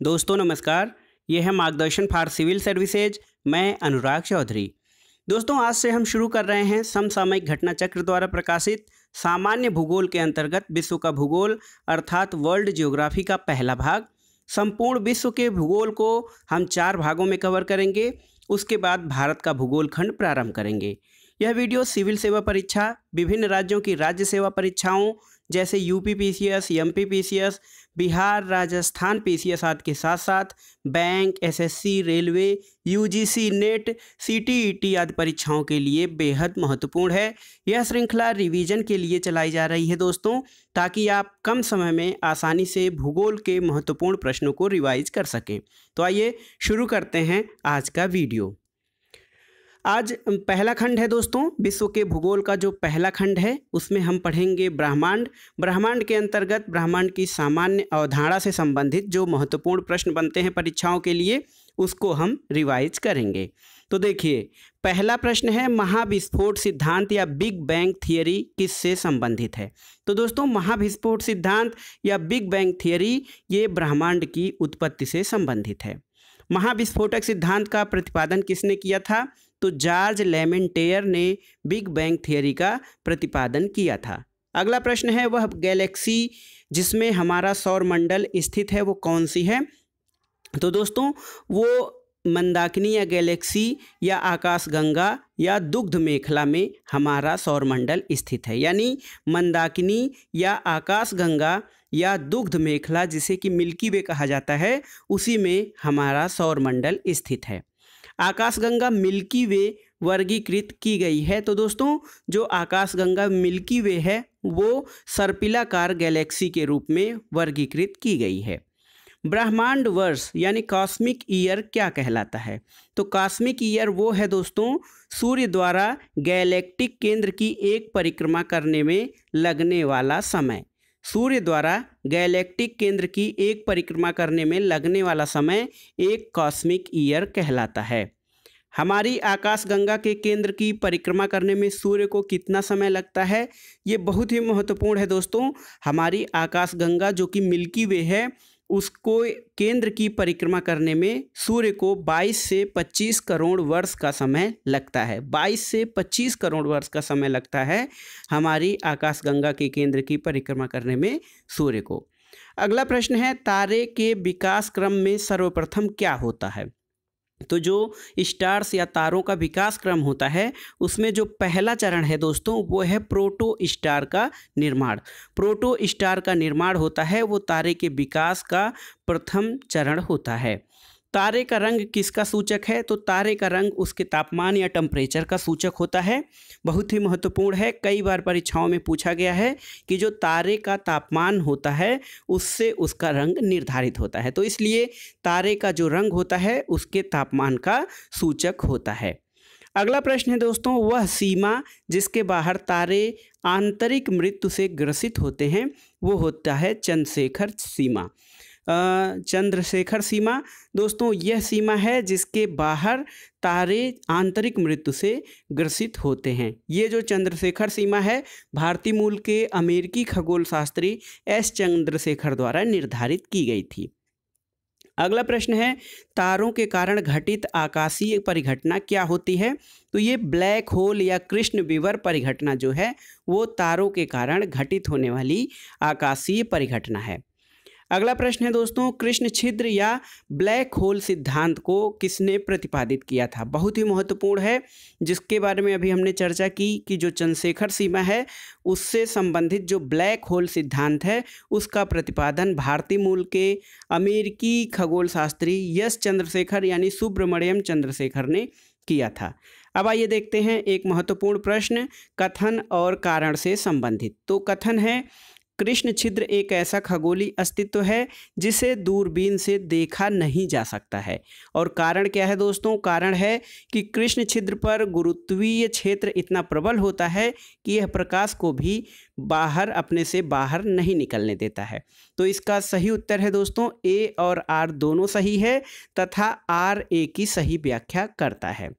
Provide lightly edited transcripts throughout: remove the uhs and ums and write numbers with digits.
दोस्तों नमस्कार। ये है मार्गदर्शन फॉर सिविल सर्विसेज। मैं अनुराग चौधरी। दोस्तों आज से हम शुरू कर रहे हैं समसामयिक घटना चक्र द्वारा प्रकाशित सामान्य भूगोल के अंतर्गत विश्व का भूगोल अर्थात वर्ल्ड ज्योग्राफी का पहला भाग। संपूर्ण विश्व के भूगोल को हम 4 भागों में कवर करेंगे। उसके बाद भारत का भूगोल खंड प्रारंभ करेंगे। यह वीडियो सिविल सेवा परीक्षा, विभिन्न राज्यों की राज्य सेवा परीक्षाओं जैसे UP PCS, MP PCS, Bihar, Rajasthan PCS आदि के साथ साथ bank, SSC, railway, UGC, net, CTET आदि परीक्षाओं के लिए बेहद महत्वपूर्ण है। यह श्रृंखला रिवीजन के लिए चलाई जा रही है दोस्तों, ताकि आप कम समय में आसानी से भूगोल के महत्वपूर्ण प्रश्नों को रिवाइज कर सकें। तो आइए शुरू करते हैं आज का वीडियो। आज पहला खंड है दोस्तों, विश्व के भूगोल का जो पहला खंड है उसमें हम पढ़ेंगे ब्रह्मांड। ब्रह्मांड के अंतर्गत ब्रह्मांड की सामान्य अवधारणा से संबंधित जो महत्वपूर्ण प्रश्न बनते हैं परीक्षाओं के लिए, उसको हम रिवाइज करेंगे। तो देखिए, पहला प्रश्न है महाविस्फोट सिद्धांत या बिग बैंग थियरी किससे संबंधित है। तो दोस्तों महाविस्फोट सिद्धांत या बिग बैंग थियरी ये ब्रह्मांड की उत्पत्ति से संबंधित है। महाविस्फोटक सिद्धांत का प्रतिपादन किसने किया था? तो जॉर्ज लेमेंटेयर ने बिग बैंग थियरी का प्रतिपादन किया था। अगला प्रश्न है वह गैलेक्सी जिसमें हमारा सौरमंडल स्थित है वो कौन सी है? तो दोस्तों वो मंदाकिनी या गैलेक्सी या आकाशगंगा या दुग्ध मेखला में हमारा सौरमंडल स्थित है। यानी मंदाकिनी या आकाशगंगा या दुग्ध मेखला जिसे कि मिल्की वे कहा जाता है, उसी में हमारा सौरमंडल स्थित है। आकाशगंगा मिल्की वे वर्गीकृत की गई है। तो दोस्तों जो आकाशगंगा मिल्की वे है वो सर्पिलाकार गैलेक्सी के रूप में वर्गीकृत की गई है। ब्रह्मांड वर्ष यानी कॉस्मिक ईयर क्या कहलाता है? तो कॉस्मिक ईयर वो है दोस्तों सूर्य द्वारा गैलेक्टिक केंद्र की एक परिक्रमा करने में लगने वाला समय। सूर्य द्वारा गैलेक्टिक केंद्र की एक परिक्रमा करने में लगने वाला समय एक कॉस्मिक ईयर कहलाता है। हमारी आकाशगंगा के केंद्र की परिक्रमा करने में सूर्य को कितना समय लगता है? ये बहुत ही महत्वपूर्ण है दोस्तों। हमारी आकाशगंगा जो कि मिल्की वे है, उसको केंद्र की परिक्रमा करने में सूर्य को 22 से 25 करोड़ वर्ष का समय लगता है। 22 से 25 करोड़ वर्ष का समय लगता है हमारी आकाशगंगा के केंद्र की परिक्रमा करने में सूर्य को। अगला प्रश्न है तारे के विकास क्रम में सर्वप्रथम क्या होता है? तो जो स्टार्स या तारों का विकास क्रम होता है उसमें जो पहला चरण है दोस्तों वो है प्रोटो स्टार का निर्माण। प्रोटो स्टार का निर्माण होता है, वो तारे के विकास का प्रथम चरण होता है। तारे का रंग किसका सूचक है? तो तारे का रंग उसके तापमान या टेम्परेचर का सूचक होता है। बहुत ही महत्वपूर्ण है, कई बार परीक्षाओं में पूछा गया है कि जो तारे का तापमान होता है उससे उसका रंग निर्धारित होता है। तो इसलिए तारे का जो रंग होता है उसके तापमान का सूचक होता है। अगला प्रश्न है दोस्तों वह सीमा जिसके बाहर तारे आंतरिक मृत्यु से ग्रसित होते हैं वो होता है चंद्रशेखर सीमा। चंद्रशेखर सीमा दोस्तों यह सीमा है जिसके बाहर तारे आंतरिक मृत्यु से ग्रसित होते हैं। ये जो चंद्रशेखर सीमा है भारतीय मूल के अमेरिकी खगोल शास्त्री एस चंद्रशेखर द्वारा निर्धारित की गई थी। अगला प्रश्न है तारों के कारण घटित आकाशीय परिघटना क्या होती है? तो ये ब्लैक होल या कृष्ण विवर परिघटना जो है वो तारों के कारण घटित होने वाली आकाशीय परिघटना है। अगला प्रश्न है दोस्तों कृष्ण छिद्र या ब्लैक होल सिद्धांत को किसने प्रतिपादित किया था? बहुत ही महत्वपूर्ण है, जिसके बारे में अभी हमने चर्चा की कि जो चंद्रशेखर सीमा है उससे संबंधित जो ब्लैक होल सिद्धांत है उसका प्रतिपादन भारतीय मूल के अमेरिकी खगोल शास्त्री एस चंद्रशेखर यानी सुब्रमण्यम चंद्रशेखर ने किया था। अब आइए देखते हैं एक महत्वपूर्ण प्रश्न कथन और कारण से संबंधित। तो कथन है कृष्ण छिद्र एक ऐसा खगोलीय अस्तित्व है जिसे दूरबीन से देखा नहीं जा सकता है। और कारण क्या है दोस्तों? कारण है कि कृष्ण छिद्र पर गुरुत्वीय क्षेत्र इतना प्रबल होता है कि यह प्रकाश को भी बाहर अपने से बाहर नहीं निकलने देता है। तो इसका सही उत्तर है दोस्तों ए और आर दोनों सही है तथा आर ए की सही व्याख्या करता है।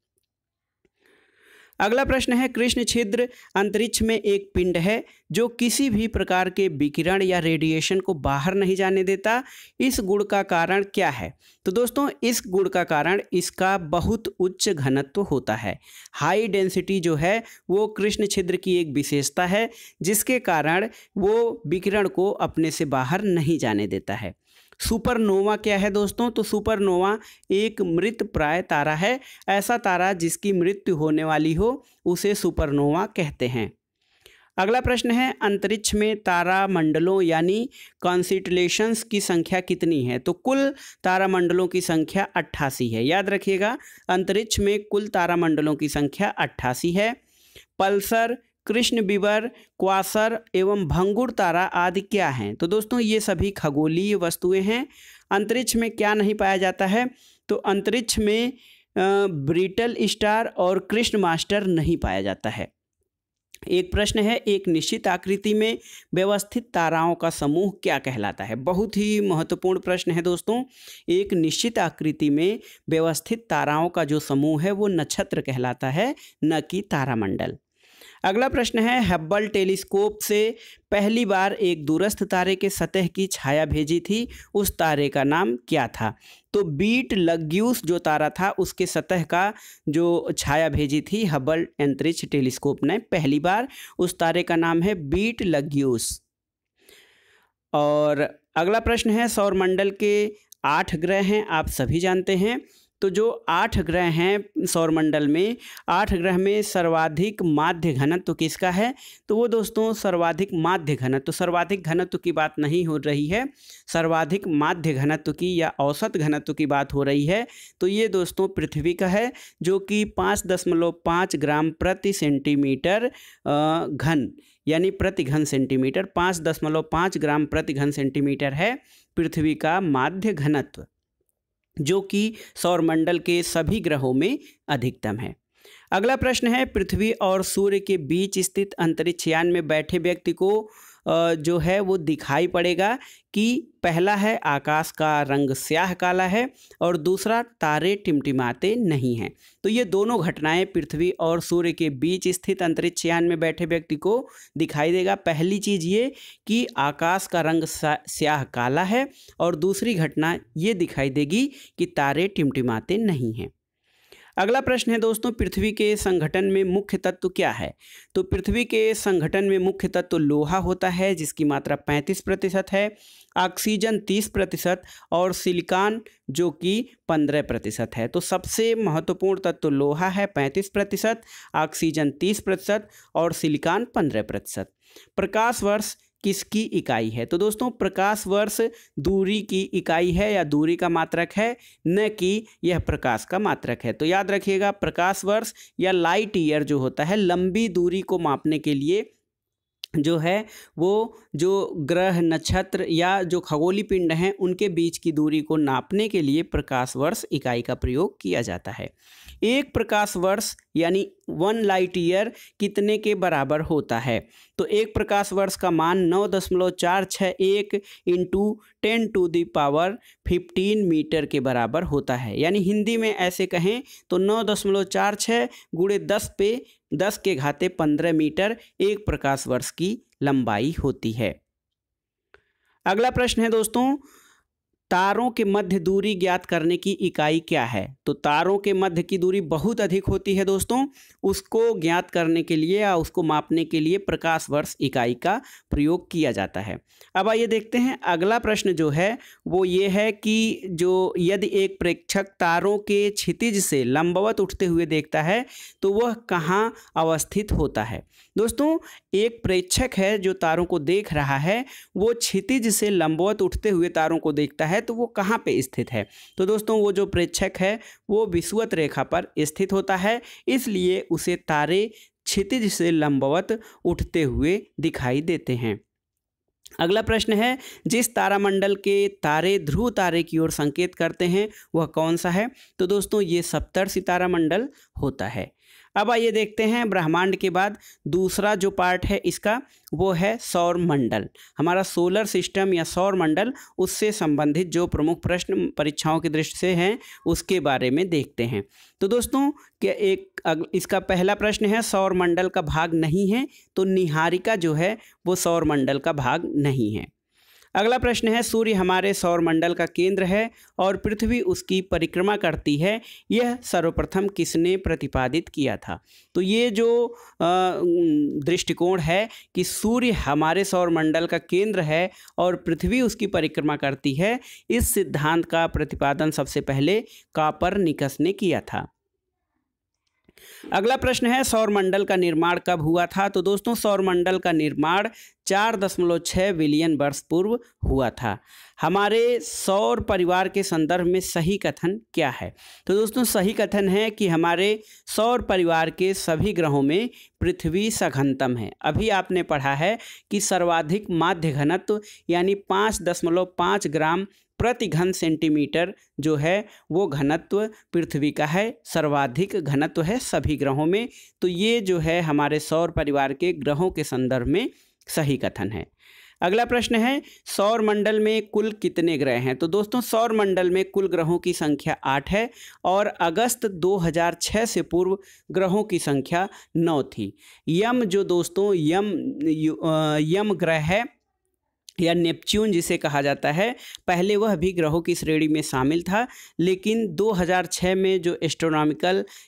अगला प्रश्न है, कृष्ण छिद्र अंतरिक्ष में एक पिंड है जो किसी भी प्रकार के विकिरण या रेडिएशन को बाहर नहीं जाने देता। इस गुण का कारण क्या है? तो दोस्तों इस गुण का कारण इसका बहुत उच्च घनत्व होता है। हाई डेंसिटी जो है वो कृष्ण छिद्र की एक विशेषता है, जिसके कारण वो विकिरण को अपने से बाहर नहीं जाने देता है। सुपरनोवा क्या है दोस्तों? तो सुपरनोवा एक मृत प्राय तारा है। ऐसा तारा जिसकी मृत्यु होने वाली हो उसे सुपरनोवा कहते हैं। अगला प्रश्न है, अंतरिक्ष में तारामंडलों यानी कॉन्स्टेलेशंस की संख्या कितनी है? तो कुल तारामंडलों की संख्या 88 है। याद रखिएगा, अंतरिक्ष में कुल तारामंडलों की संख्या 88 है। पल्सर, कृष्ण विवर, क्वासर एवं भंगुर तारा आदि क्या हैं? तो दोस्तों ये सभी खगोलीय वस्तुएं हैं। अंतरिक्ष में क्या नहीं पाया जाता है? तो अंतरिक्ष में ब्रिटल स्टार और कृष्ण मास्टर नहीं पाया जाता है। एक प्रश्न है, एक निश्चित आकृति में व्यवस्थित ताराओं का समूह क्या कहलाता है? बहुत ही महत्वपूर्ण प्रश्न है दोस्तों। एक निश्चित आकृति में व्यवस्थित ताराओं का जो समूह है वो नक्षत्र कहलाता है, न कि तारामंडल। अगला प्रश्न है, हब्बल टेलीस्कोप से पहली बार एक दूरस्थ तारे के सतह की छाया भेजी थी, उस तारे का नाम क्या था? तो बीट लग्यूस जो तारा था उसके सतह का जो छाया भेजी थी हब्बल अंतरिक्ष टेलीस्कोप ने पहली बार, उस तारे का नाम है बीट लग्यूस। और अगला प्रश्न है, सौरमंडल के 8 ग्रह हैं, आप सभी जानते हैं। तो जो 8 ग्रह हैं सौरमंडल में, 8 ग्रह में सर्वाधिक माध्य घनत्व किसका है? तो वो दोस्तों सर्वाधिक माध्य घनत्व, सर्वाधिक घनत्व की बात नहीं हो रही है, सर्वाधिक माध्य घनत्व की या औसत घनत्व की बात हो रही है। तो ये दोस्तों पृथ्वी का है, जो कि 5.5 ग्राम प्रति सेंटीमीटर घन यानी प्रति घन सेंटीमीटर, 5.5 ग्राम प्रति घन सेंटीमीटर है पृथ्वी का माध्य घनत्व, जो कि सौरमंडल के सभी ग्रहों में अधिकतम है। अगला प्रश्न है, पृथ्वी और सूर्य के बीच स्थित अंतरिक्ष यान में बैठे व्यक्ति को जो है वो दिखाई पड़ेगा कि पहला है आकाश का रंग स्याह काला है और दूसरा तारे टिमटिमाते नहीं हैं। तो ये दोनों घटनाएं पृथ्वी और सूर्य के बीच स्थित अंतरिक्ष यान में बैठे व्यक्ति को दिखाई देगा। पहली चीज़ ये कि आकाश का रंग स्याह काला है और दूसरी घटना ये दिखाई देगी कि तारे टिमटिमाते नहीं हैं। अगला प्रश्न है दोस्तों, पृथ्वी के संगठन में मुख्य तत्व क्या है? तो पृथ्वी के संगठन में मुख्य तत्व लोहा होता है जिसकी मात्रा 35% है, ऑक्सीजन 30% और सिलिकॉन जो कि 15% है। तो सबसे महत्वपूर्ण तत्व लोहा है 35%, ऑक्सीजन 30% और सिलिकॉन 15%। प्रकाश वर्ष किसकी इकाई है? तो दोस्तों प्रकाश वर्ष दूरी की इकाई है या दूरी का मात्रक है, न कि यह प्रकाश का मात्रक है। तो याद रखिएगा, प्रकाश वर्ष या लाइट ईयर जो होता है लंबी दूरी को मापने के लिए जो है वो जो ग्रह नक्षत्र या जो खगोलीय पिंड हैं उनके बीच की दूरी को नापने के लिए प्रकाश वर्ष इकाई का प्रयोग किया जाता है। एक प्रकाश वर्ष यानी 1 लाइट ईयर कितने के बराबर होता है? तो एक प्रकाश वर्ष का मान 9.461 इंटू 10⁻15 मीटर के बराबर होता है। यानी हिंदी में ऐसे कहें तो 9.46 गुणे 10 के घाते 15 मीटर एक प्रकाश वर्ष की लंबाई होती है। अगला प्रश्न है दोस्तों, तारों के मध्य दूरी ज्ञात करने की इकाई क्या है? तो तारों के मध्य की दूरी बहुत अधिक होती है दोस्तों, उसको ज्ञात करने के लिए या उसको मापने के लिए प्रकाश वर्ष इकाई का प्रयोग किया जाता है। अब आइए देखते हैं अगला प्रश्न जो है वो ये है कि जो यदि एक प्रेक्षक तारों के क्षितिज से लंबवत उठते हुए देखता है तो वह कहाँ अवस्थित होता है? दोस्तों एक प्रेक्षक है जो तारों को देख रहा है, वो क्षितिज से लंबवत उठते हुए तारों को देखता है तो वो कहाँ पे स्थित है? तो दोस्तों वो जो प्रेक्षक है वो विषुवत रेखा पर स्थित होता है, इसलिए उसे तारे क्षितिज से लंबवत उठते हुए दिखाई देते हैं। अगला प्रश्न है, जिस तारामंडल के तारे ध्रुव तारे की ओर संकेत करते हैं वह कौन सा है? तो दोस्तों ये सप्तर्षि तारामंडल होता है। अब आइए देखते हैं ब्रह्मांड के बाद दूसरा जो पार्ट है इसका, वो है सौर मंडल। हमारा सोलर सिस्टम या सौर मंडल, उससे संबंधित जो प्रमुख प्रश्न परीक्षाओं की दृष्टि से हैं उसके बारे में देखते हैं। तो दोस्तों इसका पहला प्रश्न है, सौर मंडल का भाग नहीं है, तो निहारिका जो है वो सौर मंडल का भाग नहीं है। अगला प्रश्न है, सूर्य हमारे सौरमंडल का केंद्र है और पृथ्वी उसकी परिक्रमा करती है, यह सर्वप्रथम किसने प्रतिपादित किया था? तो ये जो दृष्टिकोण है कि सूर्य हमारे सौरमंडल का केंद्र है और पृथ्वी उसकी परिक्रमा करती है, इस सिद्धांत का प्रतिपादन सबसे पहले कोपरनिकस ने किया था। अगला प्रश्न है, सौरमंडल का निर्माण कब हुआ था? तो दोस्तों सौरमंडल का निर्माण 4.6 बिलियन वर्ष पूर्व हुआ था। हमारे सौर परिवार के संदर्भ में सही कथन क्या है? तो दोस्तों सही कथन है कि हमारे सौर परिवार के सभी ग्रहों में पृथ्वी सघनतम है। अभी आपने पढ़ा है कि सर्वाधिक माध्य घनत्व यानी 5.5 ग्राम प्रति घन सेंटीमीटर जो है वो घनत्व पृथ्वी का है, सर्वाधिक घनत्व है सभी ग्रहों में। तो ये जो है हमारे सौर परिवार के ग्रहों के संदर्भ में सही कथन है। अगला प्रश्न है, सौर मंडल में कुल कितने ग्रह हैं? तो दोस्तों सौर मंडल में कुल ग्रहों की संख्या 8 है और अगस्त 2006 से पूर्व ग्रहों की संख्या 9 थी। यम जो दोस्तों यम ग्रह है या नेपच्यून जिसे कहा जाता है, पहले वह भी ग्रहों की श्रेणी में शामिल था, लेकिन 2006 में जो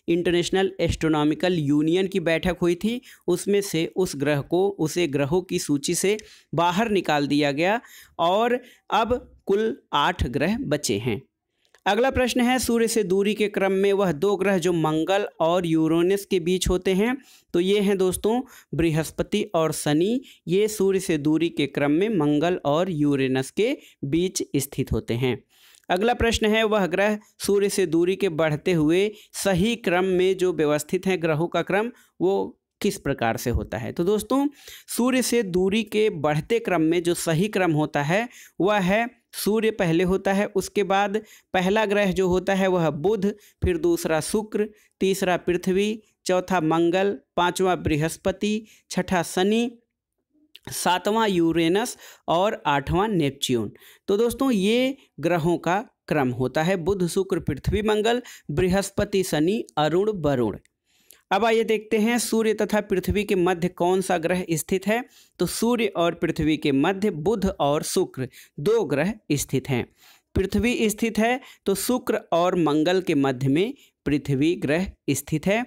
इंटरनेशनल एस्ट्रोनॉमिकल यूनियन की बैठक हुई थी उसमें से उसे ग्रहों की सूची से बाहर निकाल दिया गया और अब कुल 8 ग्रह बचे हैं। अगला प्रश्न है, सूर्य से दूरी के क्रम में वह 2 ग्रह जो मंगल और यूरेनस के बीच होते हैं, तो ये हैं दोस्तों बृहस्पति और शनि। ये सूर्य से दूरी के क्रम में मंगल और यूरेनस के बीच स्थित होते हैं। अगला प्रश्न है, वह ग्रह सूर्य से दूरी के बढ़ते हुए सही क्रम में जो व्यवस्थित हैं ग्रहों का क्रम, वो किस प्रकार से होता है? तो दोस्तों सूर्य से दूरी के बढ़ते क्रम में जो सही क्रम होता है वह है सूर्य पहले होता है, उसके बाद पहला ग्रह जो होता है वह बुध, फिर दूसरा शुक्र, तीसरा पृथ्वी, चौथा मंगल, पांचवा बृहस्पति, छठा शनि, सातवां यूरेनस और आठवां नेपच्यून। तो दोस्तों ये ग्रहों का क्रम होता है, बुध शुक्र पृथ्वी मंगल, बृहस्पति शनि अरुण वरुण। अब आइए देखते हैं, सूर्य तथा पृथ्वी के मध्य कौन सा ग्रह स्थित है? तो सूर्य और पृथ्वी के मध्य बुध और शुक्र 2 ग्रह स्थित हैं। पृथ्वी स्थित है तो शुक्र और मंगल के मध्य में पृथ्वी ग्रह स्थित है।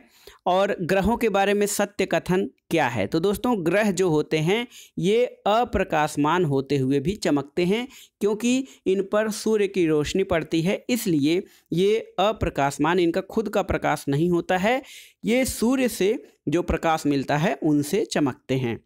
और ग्रहों के बारे में सत्य कथन क्या है? तो दोस्तों ग्रह जो होते हैं ये अप्रकाशमान होते हुए भी चमकते हैं, क्योंकि इन पर सूर्य की रोशनी पड़ती है, इसलिए ये अप्रकाशमान, इनका खुद का प्रकाश नहीं होता है, ये सूर्य से जो प्रकाश मिलता है उनसे चमकते हैं।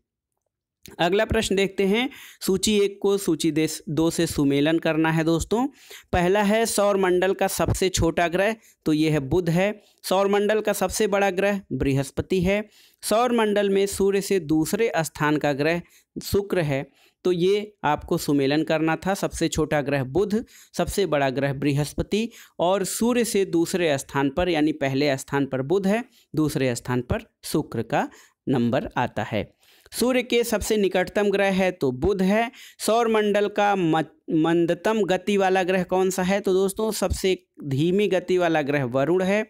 अगला प्रश्न देखते हैं, सूची 1 को सूची 2 से सुमेलन करना है दोस्तों। पहला है सौरमंडल का सबसे छोटा ग्रह, तो यह है बुध है। सौरमंडल का सबसे बड़ा ग्रह बृहस्पति है। सौरमंडल में सूर्य से दूसरे स्थान का ग्रह शुक्र है, तो ये आपको सुमेलन करना था। सबसे छोटा ग्रह बुध, सबसे बड़ा ग्रह बृहस्पति और सूर्य से दूसरे स्थान पर यानी पहले स्थान पर बुध है, दूसरे स्थान पर शुक्र का नंबर आता है। सूर्य के सबसे निकटतम ग्रह है तो बुध है। सौरमंडल का मंदतम गति वाला ग्रह कौन सा है? तो दोस्तों सबसे धीमी गति वाला ग्रह वरुण है।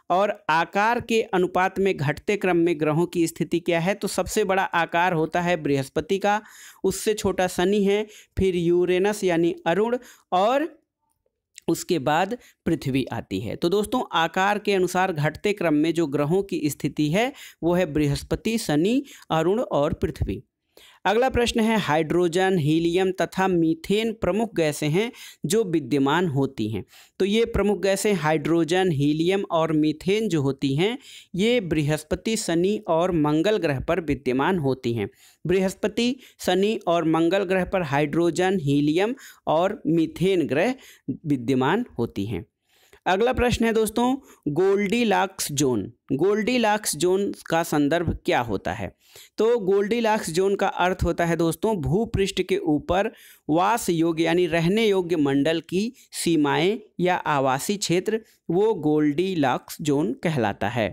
और आकार के अनुपात में घटते क्रम में ग्रहों की स्थिति क्या है? तो सबसे बड़ा आकार होता है बृहस्पति का, उससे छोटा शनि है, फिर यूरेनस यानी अरुण और उसके बाद पृथ्वी आती है। तो दोस्तों आकार के अनुसार घटते क्रम में जो ग्रहों की स्थिति है वो है बृहस्पति, शनि, अरुण और पृथ्वी। अगला प्रश्न है, हाइड्रोजन, हीलियम तथा मीथेन प्रमुख गैसें हैं जो विद्यमान होती हैं। तो ये प्रमुख गैसें हाइड्रोजन, हीलियम और मीथेन जो होती हैं ये बृहस्पति, शनि और मंगल ग्रह पर विद्यमान होती हैं। बृहस्पति, शनि और मंगल ग्रह पर हाइड्रोजन, हीलियम और मीथेन ग्रह विद्यमान होती हैं। अगला प्रश्न है दोस्तों, गोल्डीलॉक्स जोन। गोल्डीलॉक्स जोन का संदर्भ क्या होता है? तो गोल्डीलॉक्स जोन का अर्थ होता है दोस्तों भूपृष्ठ के ऊपर वास योग्य यानी रहने योग्य मंडल की सीमाएं या आवासीय क्षेत्र, वो गोल्डीलॉक्स जोन कहलाता है।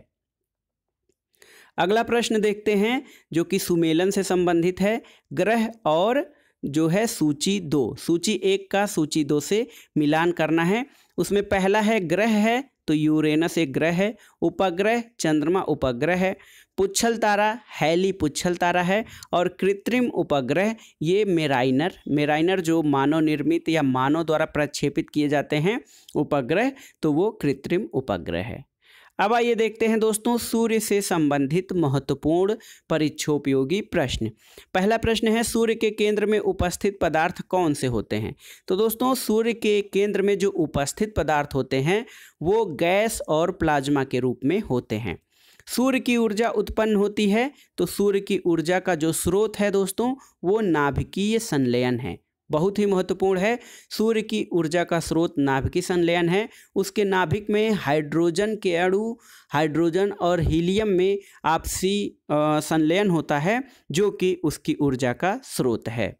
अगला प्रश्न देखते हैं जो कि सुमेलन से संबंधित है। ग्रह और जो है सूची 2, सूची 1 का सूची 2 से मिलान करना है। उसमें पहला है ग्रह है तो यूरेनस एक ग्रह है, उपग्रह चंद्रमा उपग्रह है, पुच्छल तारा हैली पुच्छल तारा है, और कृत्रिम उपग्रह ये मेराइनर जो मानव निर्मित या मानव द्वारा प्रक्षेपित किए जाते हैं उपग्रह, तो वो कृत्रिम उपग्रह है। अब आइए देखते हैं दोस्तों सूर्य से संबंधित महत्वपूर्ण परीक्षोपयोगी प्रश्न। पहला प्रश्न है सूर्य के केंद्र में उपस्थित पदार्थ कौन से होते हैं। तो दोस्तों सूर्य के केंद्र में जो उपस्थित पदार्थ होते हैं वो गैस और प्लाज्मा के रूप में होते हैं। सूर्य की ऊर्जा उत्पन्न होती है तो सूर्य की ऊर्जा का जो स्रोत है दोस्तों वो नाभिकीय संलयन है, बहुत ही महत्वपूर्ण है। सूर्य की ऊर्जा का स्रोत नाभिकीय संलयन है। उसके नाभिक में हाइड्रोजन के अणु हाइड्रोजन और हीलियम में आपसी संलयन होता है जो कि उसकी ऊर्जा का स्रोत है।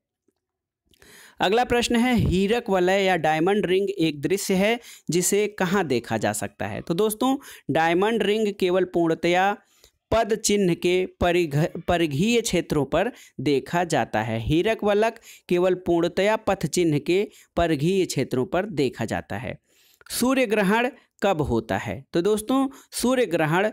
अगला प्रश्न है हीरक वलय या डायमंड रिंग एक दृश्य है जिसे कहाँ देखा जा सकता है। तो दोस्तों डायमंड रिंग केवल पूर्णतया पद चिन्ह के परिघीय क्षेत्रों पर देखा जाता है। हीरक वलय केवल पूर्णतया पथ चिन्ह के परिघीय क्षेत्रों पर देखा जाता है। सूर्य ग्रहण कब होता है। तो दोस्तों सूर्य ग्रहण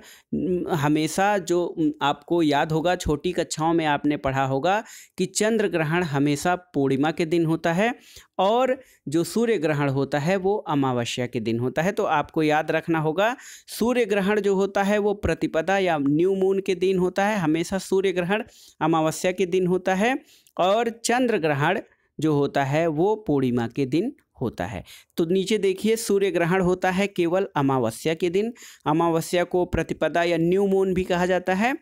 हमेशा जो आपको याद होगा छोटी कक्षाओं में आपने पढ़ा होगा कि चंद्र ग्रहण हमेशा पूर्णिमा के दिन होता है और जो सूर्य ग्रहण होता है वो अमावस्या के दिन होता है। तो आपको याद रखना होगा सूर्य ग्रहण जो होता है वो प्रतिपदा या न्यू मून के दिन होता है, हमेशा सूर्य ग्रहण अमावस्या के दिन होता है, और चंद्र ग्रहण जो होता है वो पूर्णिमा के दिन होता है। तो नीचे देखिए सूर्य ग्रहण होता है केवल अमावस्या के दिन, अमावस्या को प्रतिपदा या न्यू मून भी कहा जाता है।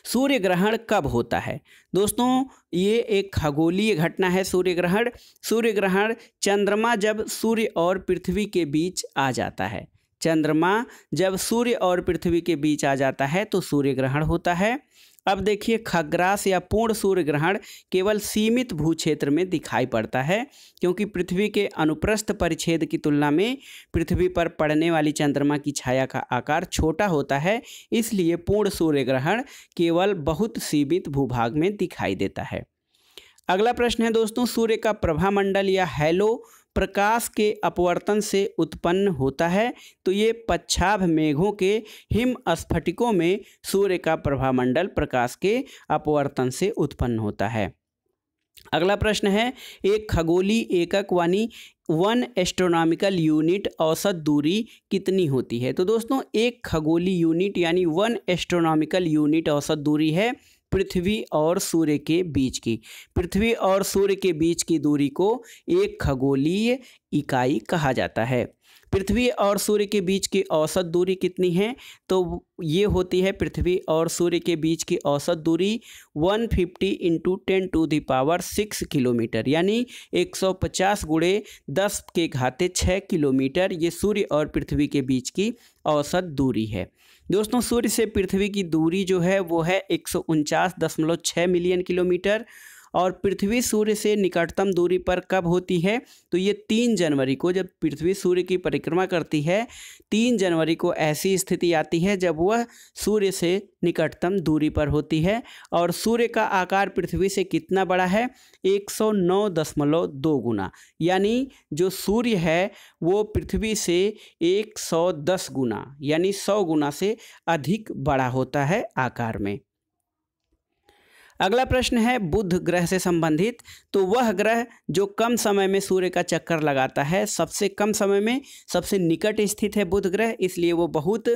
सूर्य ग्रहण कब होता है। दोस्तों ये एक खगोलीय घटना है सूर्य ग्रहण। सूर्य ग्रहण चंद्रमा जब सूर्य और पृथ्वी के बीच आ जाता है, चंद्रमा जब सूर्य और पृथ्वी के बीच आ जाता है तो सूर्य ग्रहण होता है। अब देखिए खग्रास या पूर्ण सूर्य ग्रहण केवल सीमित भूक्षेत्र में दिखाई पड़ता है क्योंकि पृथ्वी के अनुप्रस्थ परिच्छेद की तुलना में पृथ्वी पर पड़ने वाली चंद्रमा की छाया का आकार छोटा होता है, इसलिए पूर्ण सूर्य ग्रहण केवल बहुत सीमित भूभाग में दिखाई देता है। अगला प्रश्न है दोस्तों सूर्य का प्रभामंडल या हैलो प्रकाश के अपवर्तन से उत्पन्न होता है। तो ये पच्छाभ मेघों के हिम स्फटिकों में सूर्य का प्रभामंडल प्रकाश के अपवर्तन से उत्पन्न होता है। अगला प्रश्न है एक खगोलीय एकक वानी 1 एस्ट्रोनॉमिकल यूनिट औसत दूरी कितनी होती है। तो दोस्तों एक खगोलीय यूनिट यानी 1 एस्ट्रोनॉमिकल यूनिट औसत दूरी है पृथ्वी और सूर्य के बीच की। पृथ्वी और सूर्य के बीच की दूरी को एक खगोलीय इकाई कहा जाता है। पृथ्वी और सूर्य के बीच की औसत दूरी कितनी है। तो ये होती है पृथ्वी और सूर्य के बीच की औसत दूरी 150 × 10⁶ किलोमीटर यानी 150 × 10⁻6 किलोमीटर ये सूर्य और पृथ्वी के बीच की औसत दूरी है। दोस्तों सूर्य से पृथ्वी की दूरी जो है वो है 149.6 मिलियन किलोमीटर, और पृथ्वी सूर्य से निकटतम दूरी पर कब होती है। तो ये 3 जनवरी को जब पृथ्वी सूर्य की परिक्रमा करती है, 3 जनवरी को ऐसी स्थिति आती है जब वह सूर्य से निकटतम दूरी पर होती है। और सूर्य का आकार पृथ्वी से कितना बड़ा है 109.2 गुना, यानी जो सूर्य है वो पृथ्वी से 110 गुना यानी 100 गुना से अधिक बड़ा होता है आकार में। अगला प्रश्न है बुध ग्रह से संबंधित। तो वह ग्रह जो कम समय में सूर्य का चक्कर लगाता है, सबसे कम समय में सबसे निकट स्थित है बुध ग्रह, इसलिए वो बहुत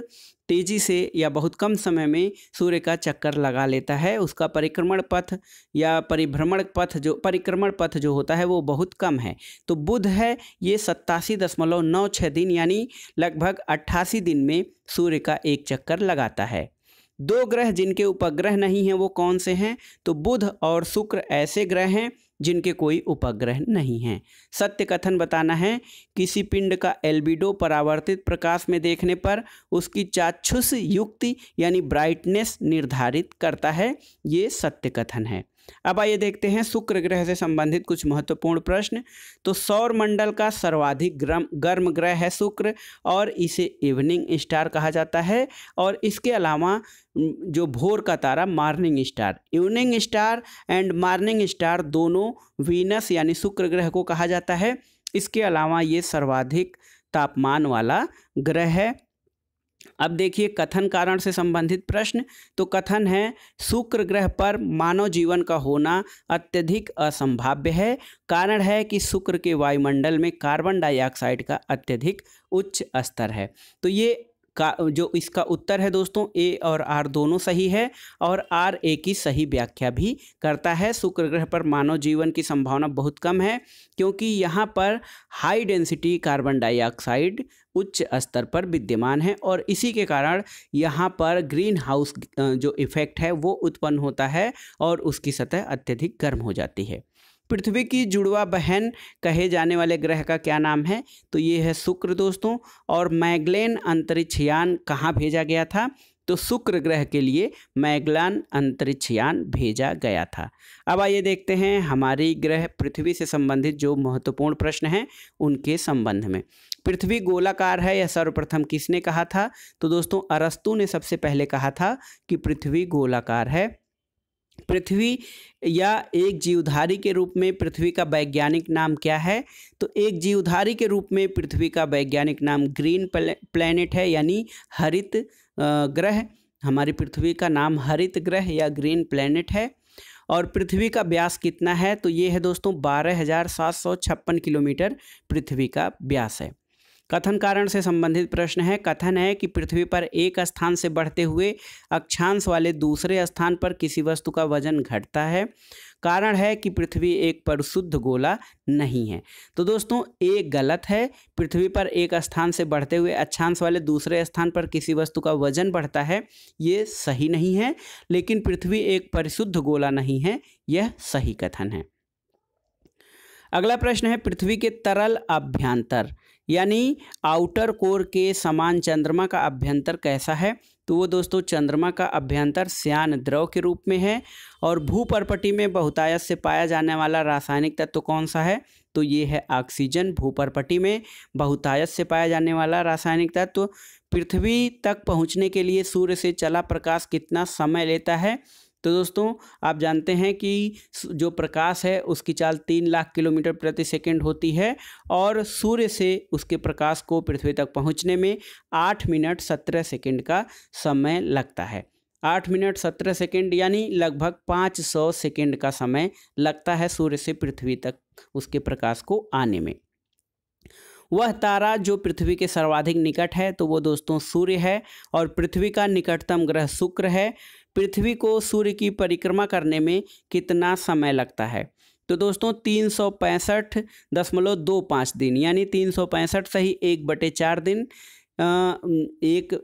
तेज़ी से या बहुत कम समय में सूर्य का चक्कर लगा लेता है। उसका परिक्रमण पथ या परिक्रमण पथ जो होता है वो बहुत कम है। तो बुध है ये 87.96 दिन यानी लगभग 88 दिन में सूर्य का एक चक्कर लगाता है। 2 ग्रह जिनके उपग्रह नहीं हैं वो कौन से हैं। तो बुध और शुक्र ऐसे ग्रह हैं जिनके कोई उपग्रह नहीं हैं। सत्य कथन बताना है किसी पिंड का एल्बिडो परावर्तित प्रकाश में देखने पर उसकी चाक्षुष युक्ति यानी ब्राइटनेस निर्धारित करता है, ये सत्य कथन है। अब आइए देखते हैं शुक्र ग्रह से संबंधित कुछ महत्वपूर्ण प्रश्न। तो सौर मंडल का सर्वाधिक गर्म ग्रह है शुक्र, और इसे इवनिंग स्टार कहा जाता है। और इसके अलावा जो भोर का तारा morning star, evening star and morning star दोनों वीनस यानी शुक्र ग्रह को कहा जाता है। इसके अलावा ये सर्वाधिक तापमान वाला ग्रह है। अब देखिए कथन कारण से संबंधित प्रश्न। तो कथन है, शुक्र ग्रह पर मानव जीवन का होना अत्यधिक असंभाव्य है। कारण है कि शुक्र के वायुमंडल में कार्बन डाइऑक्साइड का अत्यधिक उच्च स्तर है। तो ये का जो इसका उत्तर है दोस्तों, ए और आर दोनों सही है, और आर ए की सही व्याख्या भी करता है। शुक्र ग्रह पर मानव जीवन की संभावना बहुत कम है, क्योंकि यहाँ पर हाई डेंसिटी कार्बन डाइऑक्साइड उच्च स्तर पर विद्यमान है, और इसी के कारण यहाँ पर ग्रीन हाउस जो इफेक्ट है वो उत्पन्न होता है, और उसकी सतह अत्यधिक गर्म हो जाती है। पृथ्वी की जुड़वा बहन कहे जाने वाले ग्रह का क्या नाम है? तो ये है शुक्र दोस्तों। और मैगेलन अंतरिक्ष यान कहाँ भेजा गया था? तो शुक्र ग्रह के लिए मैगेलन अंतरिक्ष यान भेजा गया था। अब आइए देखते हैं हमारी ग्रह पृथ्वी से संबंधित जो महत्वपूर्ण प्रश्न हैं उनके संबंध में। पृथ्वी गोलाकार है, यह सर्वप्रथम किसने कहा था? तो दोस्तों अरस्तु ने सबसे पहले कहा था कि पृथ्वी गोलाकार है। पृथ्वी या एक जीवधारी के रूप में पृथ्वी का वैज्ञानिक नाम क्या है? तो एक जीवधारी के रूप में पृथ्वी का वैज्ञानिक नाम ग्रीन प्लैनेट है, यानी हरित ग्रह। हमारी पृथ्वी का नाम हरित ग्रह या ग्रीन प्लैनेट है। और पृथ्वी का व्यास कितना है? तो ये है दोस्तों 12,756 किलोमीटर पृथ्वी का व्यास है। कथन कारण से संबंधित प्रश्न है। कथन है कि पृथ्वी पर एक स्थान से बढ़ते हुए अक्षांश वाले दूसरे स्थान पर किसी वस्तु का वजन घटता है। कारण है कि पृथ्वी एक परिशुद्ध गोला नहीं है। तो दोस्तों एक गलत है। पृथ्वी पर एक स्थान से बढ़ते हुए अक्षांश वाले दूसरे स्थान पर किसी वस्तु का वजन बढ़ता है, ये सही नहीं है। लेकिन पृथ्वी एक परिशुद्ध गोला नहीं है, यह सही कथन है। अगला प्रश्न है, पृथ्वी के तरल अभ्यंतर यानी आउटर कोर के समान चंद्रमा का अभ्यंतर कैसा है? तो वो दोस्तों चंद्रमा का अभ्यंतर श्यान द्रव के रूप में है। और भूपर्पटी में बहुतायत से पाया जाने वाला रासायनिक तत्व कौन सा है? तो ये है ऑक्सीजन। भूपर्पटी में बहुतायत से पाया जाने वाला रासायनिक तत्व। पृथ्वी तक पहुंचने के लिए सूर्य से चला प्रकाश कितना समय लेता है? तो दोस्तों आप जानते हैं कि जो प्रकाश है उसकी चाल 3 लाख किलोमीटर प्रति सेकंड होती है, और सूर्य से उसके प्रकाश को पृथ्वी तक पहुंचने में 8 मिनट 17 सेकंड का समय लगता है। 8 मिनट 17 सेकंड यानी लगभग 500 सेकंड का समय लगता है सूर्य से पृथ्वी तक उसके प्रकाश को आने में। वह तारा जो पृथ्वी के सर्वाधिक निकट है तो वो दोस्तों सूर्य है, और पृथ्वी का निकटतम ग्रह शुक्र है। पृथ्वी को सूर्य की परिक्रमा करने में कितना समय लगता है? तो दोस्तों 365.25 दिन, यानी 365 सही 1/4 दिन एक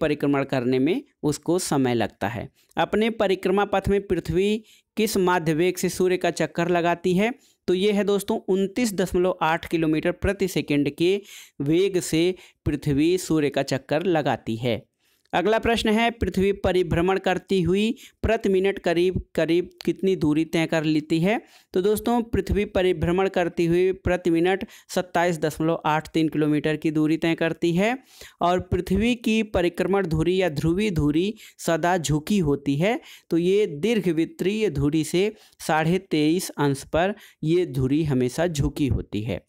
परिक्रमण करने में उसको समय लगता है। अपने परिक्रमा पथ में पृथ्वी किस माध्य वेग से सूर्य का चक्कर लगाती है? तो ये है दोस्तों 29.8 किलोमीटर प्रति सेकंड के वेग से पृथ्वी सूर्य का चक्कर लगाती है। अगला प्रश्न है, पृथ्वी परिभ्रमण करती हुई प्रति मिनट करीब करीब कितनी दूरी तय कर लेती है? तो दोस्तों पृथ्वी परिभ्रमण करती हुई प्रति मिनट 27.83 किलोमीटर की दूरी तय करती है। और पृथ्वी की परिक्रमण धुरी या ध्रुवीय धुरी सदा झुकी होती है। तो ये दीर्घवृत्तीय धुरी से 23.5 अंश पर ये धुरी हमेशा झुकी होती है।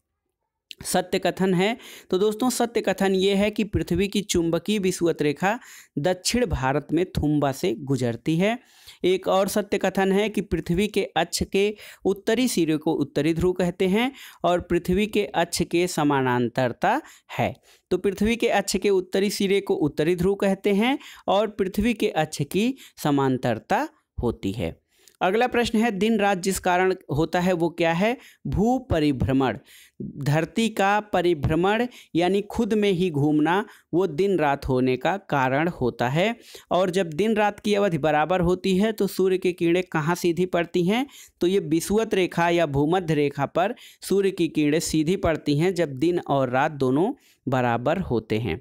सत्य कथन है। तो दोस्तों सत्य कथन ये है कि पृथ्वी की चुंबकीय विषुवत रेखा दक्षिण भारत में थुम्बा से गुजरती है। एक और सत्य कथन है कि पृथ्वी के अक्ष के उत्तरी सिरे को उत्तरी ध्रुव कहते हैं, और पृथ्वी के अक्ष के समानांतरता है। तो पृथ्वी के अक्ष के उत्तरी सिरे को उत्तरी ध्रुव कहते हैं, और पृथ्वी के अक्ष की समांतरता होती है। अगला प्रश्न है, दिन रात जिस कारण होता है वो क्या है? भू परिभ्रमण। धरती का परिभ्रमण यानी खुद में ही घूमना, वो दिन रात होने का कारण होता है। और जब दिन रात की अवधि बराबर होती है तो सूर्य की किरणें कहाँ सीधी पड़ती हैं? तो ये विषुवत रेखा या भूमध्य रेखा पर सूर्य की किरणें सीधी पड़ती हैं जब दिन और रात दोनों बराबर होते हैं।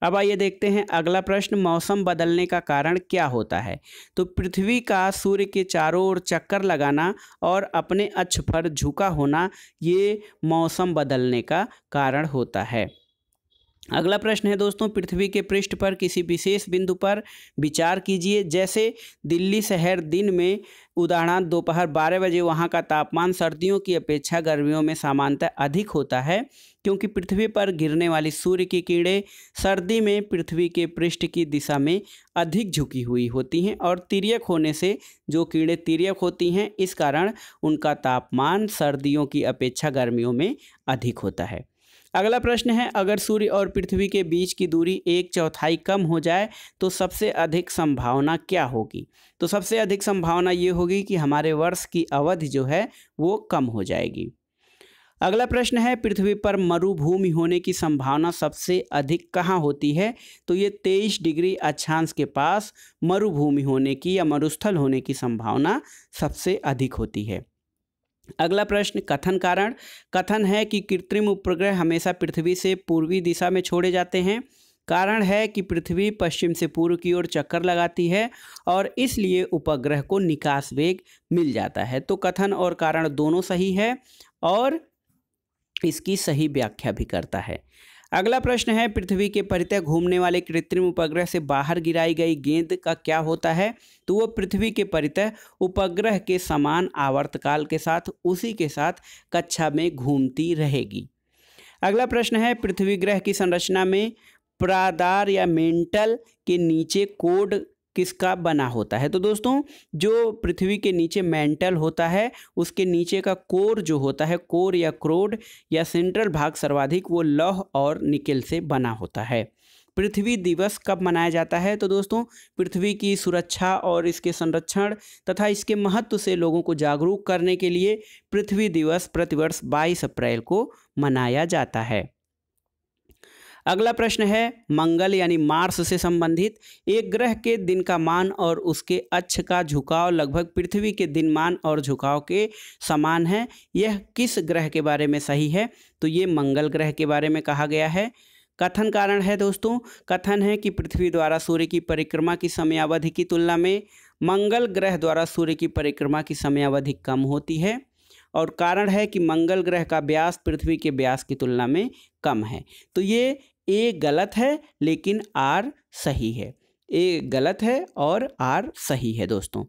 अब आइए देखते हैं अगला प्रश्न, मौसम बदलने का कारण क्या होता है। तो पृथ्वी का सूर्य के चारों ओर चक्कर लगाना और अपने अक्ष पर झुका होना, ये मौसम बदलने का कारण होता है। अगला प्रश्न है दोस्तों, पृथ्वी के पृष्ठ पर किसी विशेष बिंदु पर विचार कीजिए। जैसे दिल्ली शहर दिन में उदाहरण दोपहर 12 बजे, वहाँ का तापमान सर्दियों की अपेक्षा गर्मियों में सामान्यतः अधिक होता है, क्योंकि पृथ्वी पर गिरने वाली सूर्य की किरणें सर्दी में पृथ्वी के पृष्ठ की दिशा में अधिक झुकी हुई होती हैं और तिर्यक होने से जो किरणें तिर्यक होती हैं, इस कारण उनका तापमान सर्दियों की अपेक्षा गर्मियों में अधिक होता है। अगला प्रश्न है, अगर सूर्य और पृथ्वी के बीच की दूरी 1/4 कम हो जाए तो सबसे अधिक संभावना क्या होगी। तो सबसे अधिक संभावना ये होगी कि हमारे वर्ष की अवधि जो है वो कम हो जाएगी। अगला प्रश्न है, पृथ्वी पर मरुभूमि होने की संभावना सबसे अधिक कहाँ होती है। तो ये 23 डिग्री अक्षांश के पास मरुभूमि होने की या मरुस्थल होने की संभावना सबसे अधिक होती है। अगला प्रश्न, कथन कारण। कथन है कि कृत्रिम उपग्रह हमेशा पृथ्वी से पूर्वी दिशा में छोड़े जाते हैं। कारण है कि पृथ्वी पश्चिम से पूर्व की ओर चक्कर लगाती है और इसलिए उपग्रह को निकास वेग मिल जाता है। तो कथन और कारण दोनों सही है और इसकी सही व्याख्या भी करता है। अगला प्रश्न है, पृथ्वी के परितः घूमने वाले कृत्रिम उपग्रह से बाहर गिराई गई गेंद का क्या होता है। तो वो पृथ्वी के परितः उपग्रह के समान आवर्तकाल के साथ उसी के साथ कक्षा में घूमती रहेगी। अगला प्रश्न है, पृथ्वी ग्रह की संरचना में प्रादार या मेंटल के नीचे कोड किसका बना होता है। तो दोस्तों, जो पृथ्वी के नीचे मेंटल होता है उसके नीचे का कोर जो होता है, कोर या क्रोड या सेंट्रल भाग सर्वाधिक वो लौह और निकेल से बना होता है। पृथ्वी दिवस कब मनाया जाता है। तो दोस्तों, पृथ्वी की सुरक्षा और इसके संरक्षण तथा इसके महत्व से लोगों को जागरूक करने के लिए पृथ्वी दिवस प्रतिवर्ष 22 अप्रैल को मनाया जाता है। अगला प्रश्न है, मंगल यानी मार्स से संबंधित। एक ग्रह के दिन का मान और उसके अक्ष का झुकाव लगभग पृथ्वी के दिनमान और झुकाव के समान है। यह किस ग्रह के बारे में सही है। तो ये मंगल ग्रह के बारे में कहा गया है। कथन कारण है दोस्तों, कथन है कि पृथ्वी द्वारा सूर्य की परिक्रमा की समयावधि की तुलना में मंगल ग्रह द्वारा सूर्य की परिक्रमा की समयावधि कम होती है और कारण है कि मंगल ग्रह का व्यास पृथ्वी के व्यास की तुलना में कम है। तो ये ए गलत है लेकिन आर सही है। ए गलत है और आर सही है दोस्तों।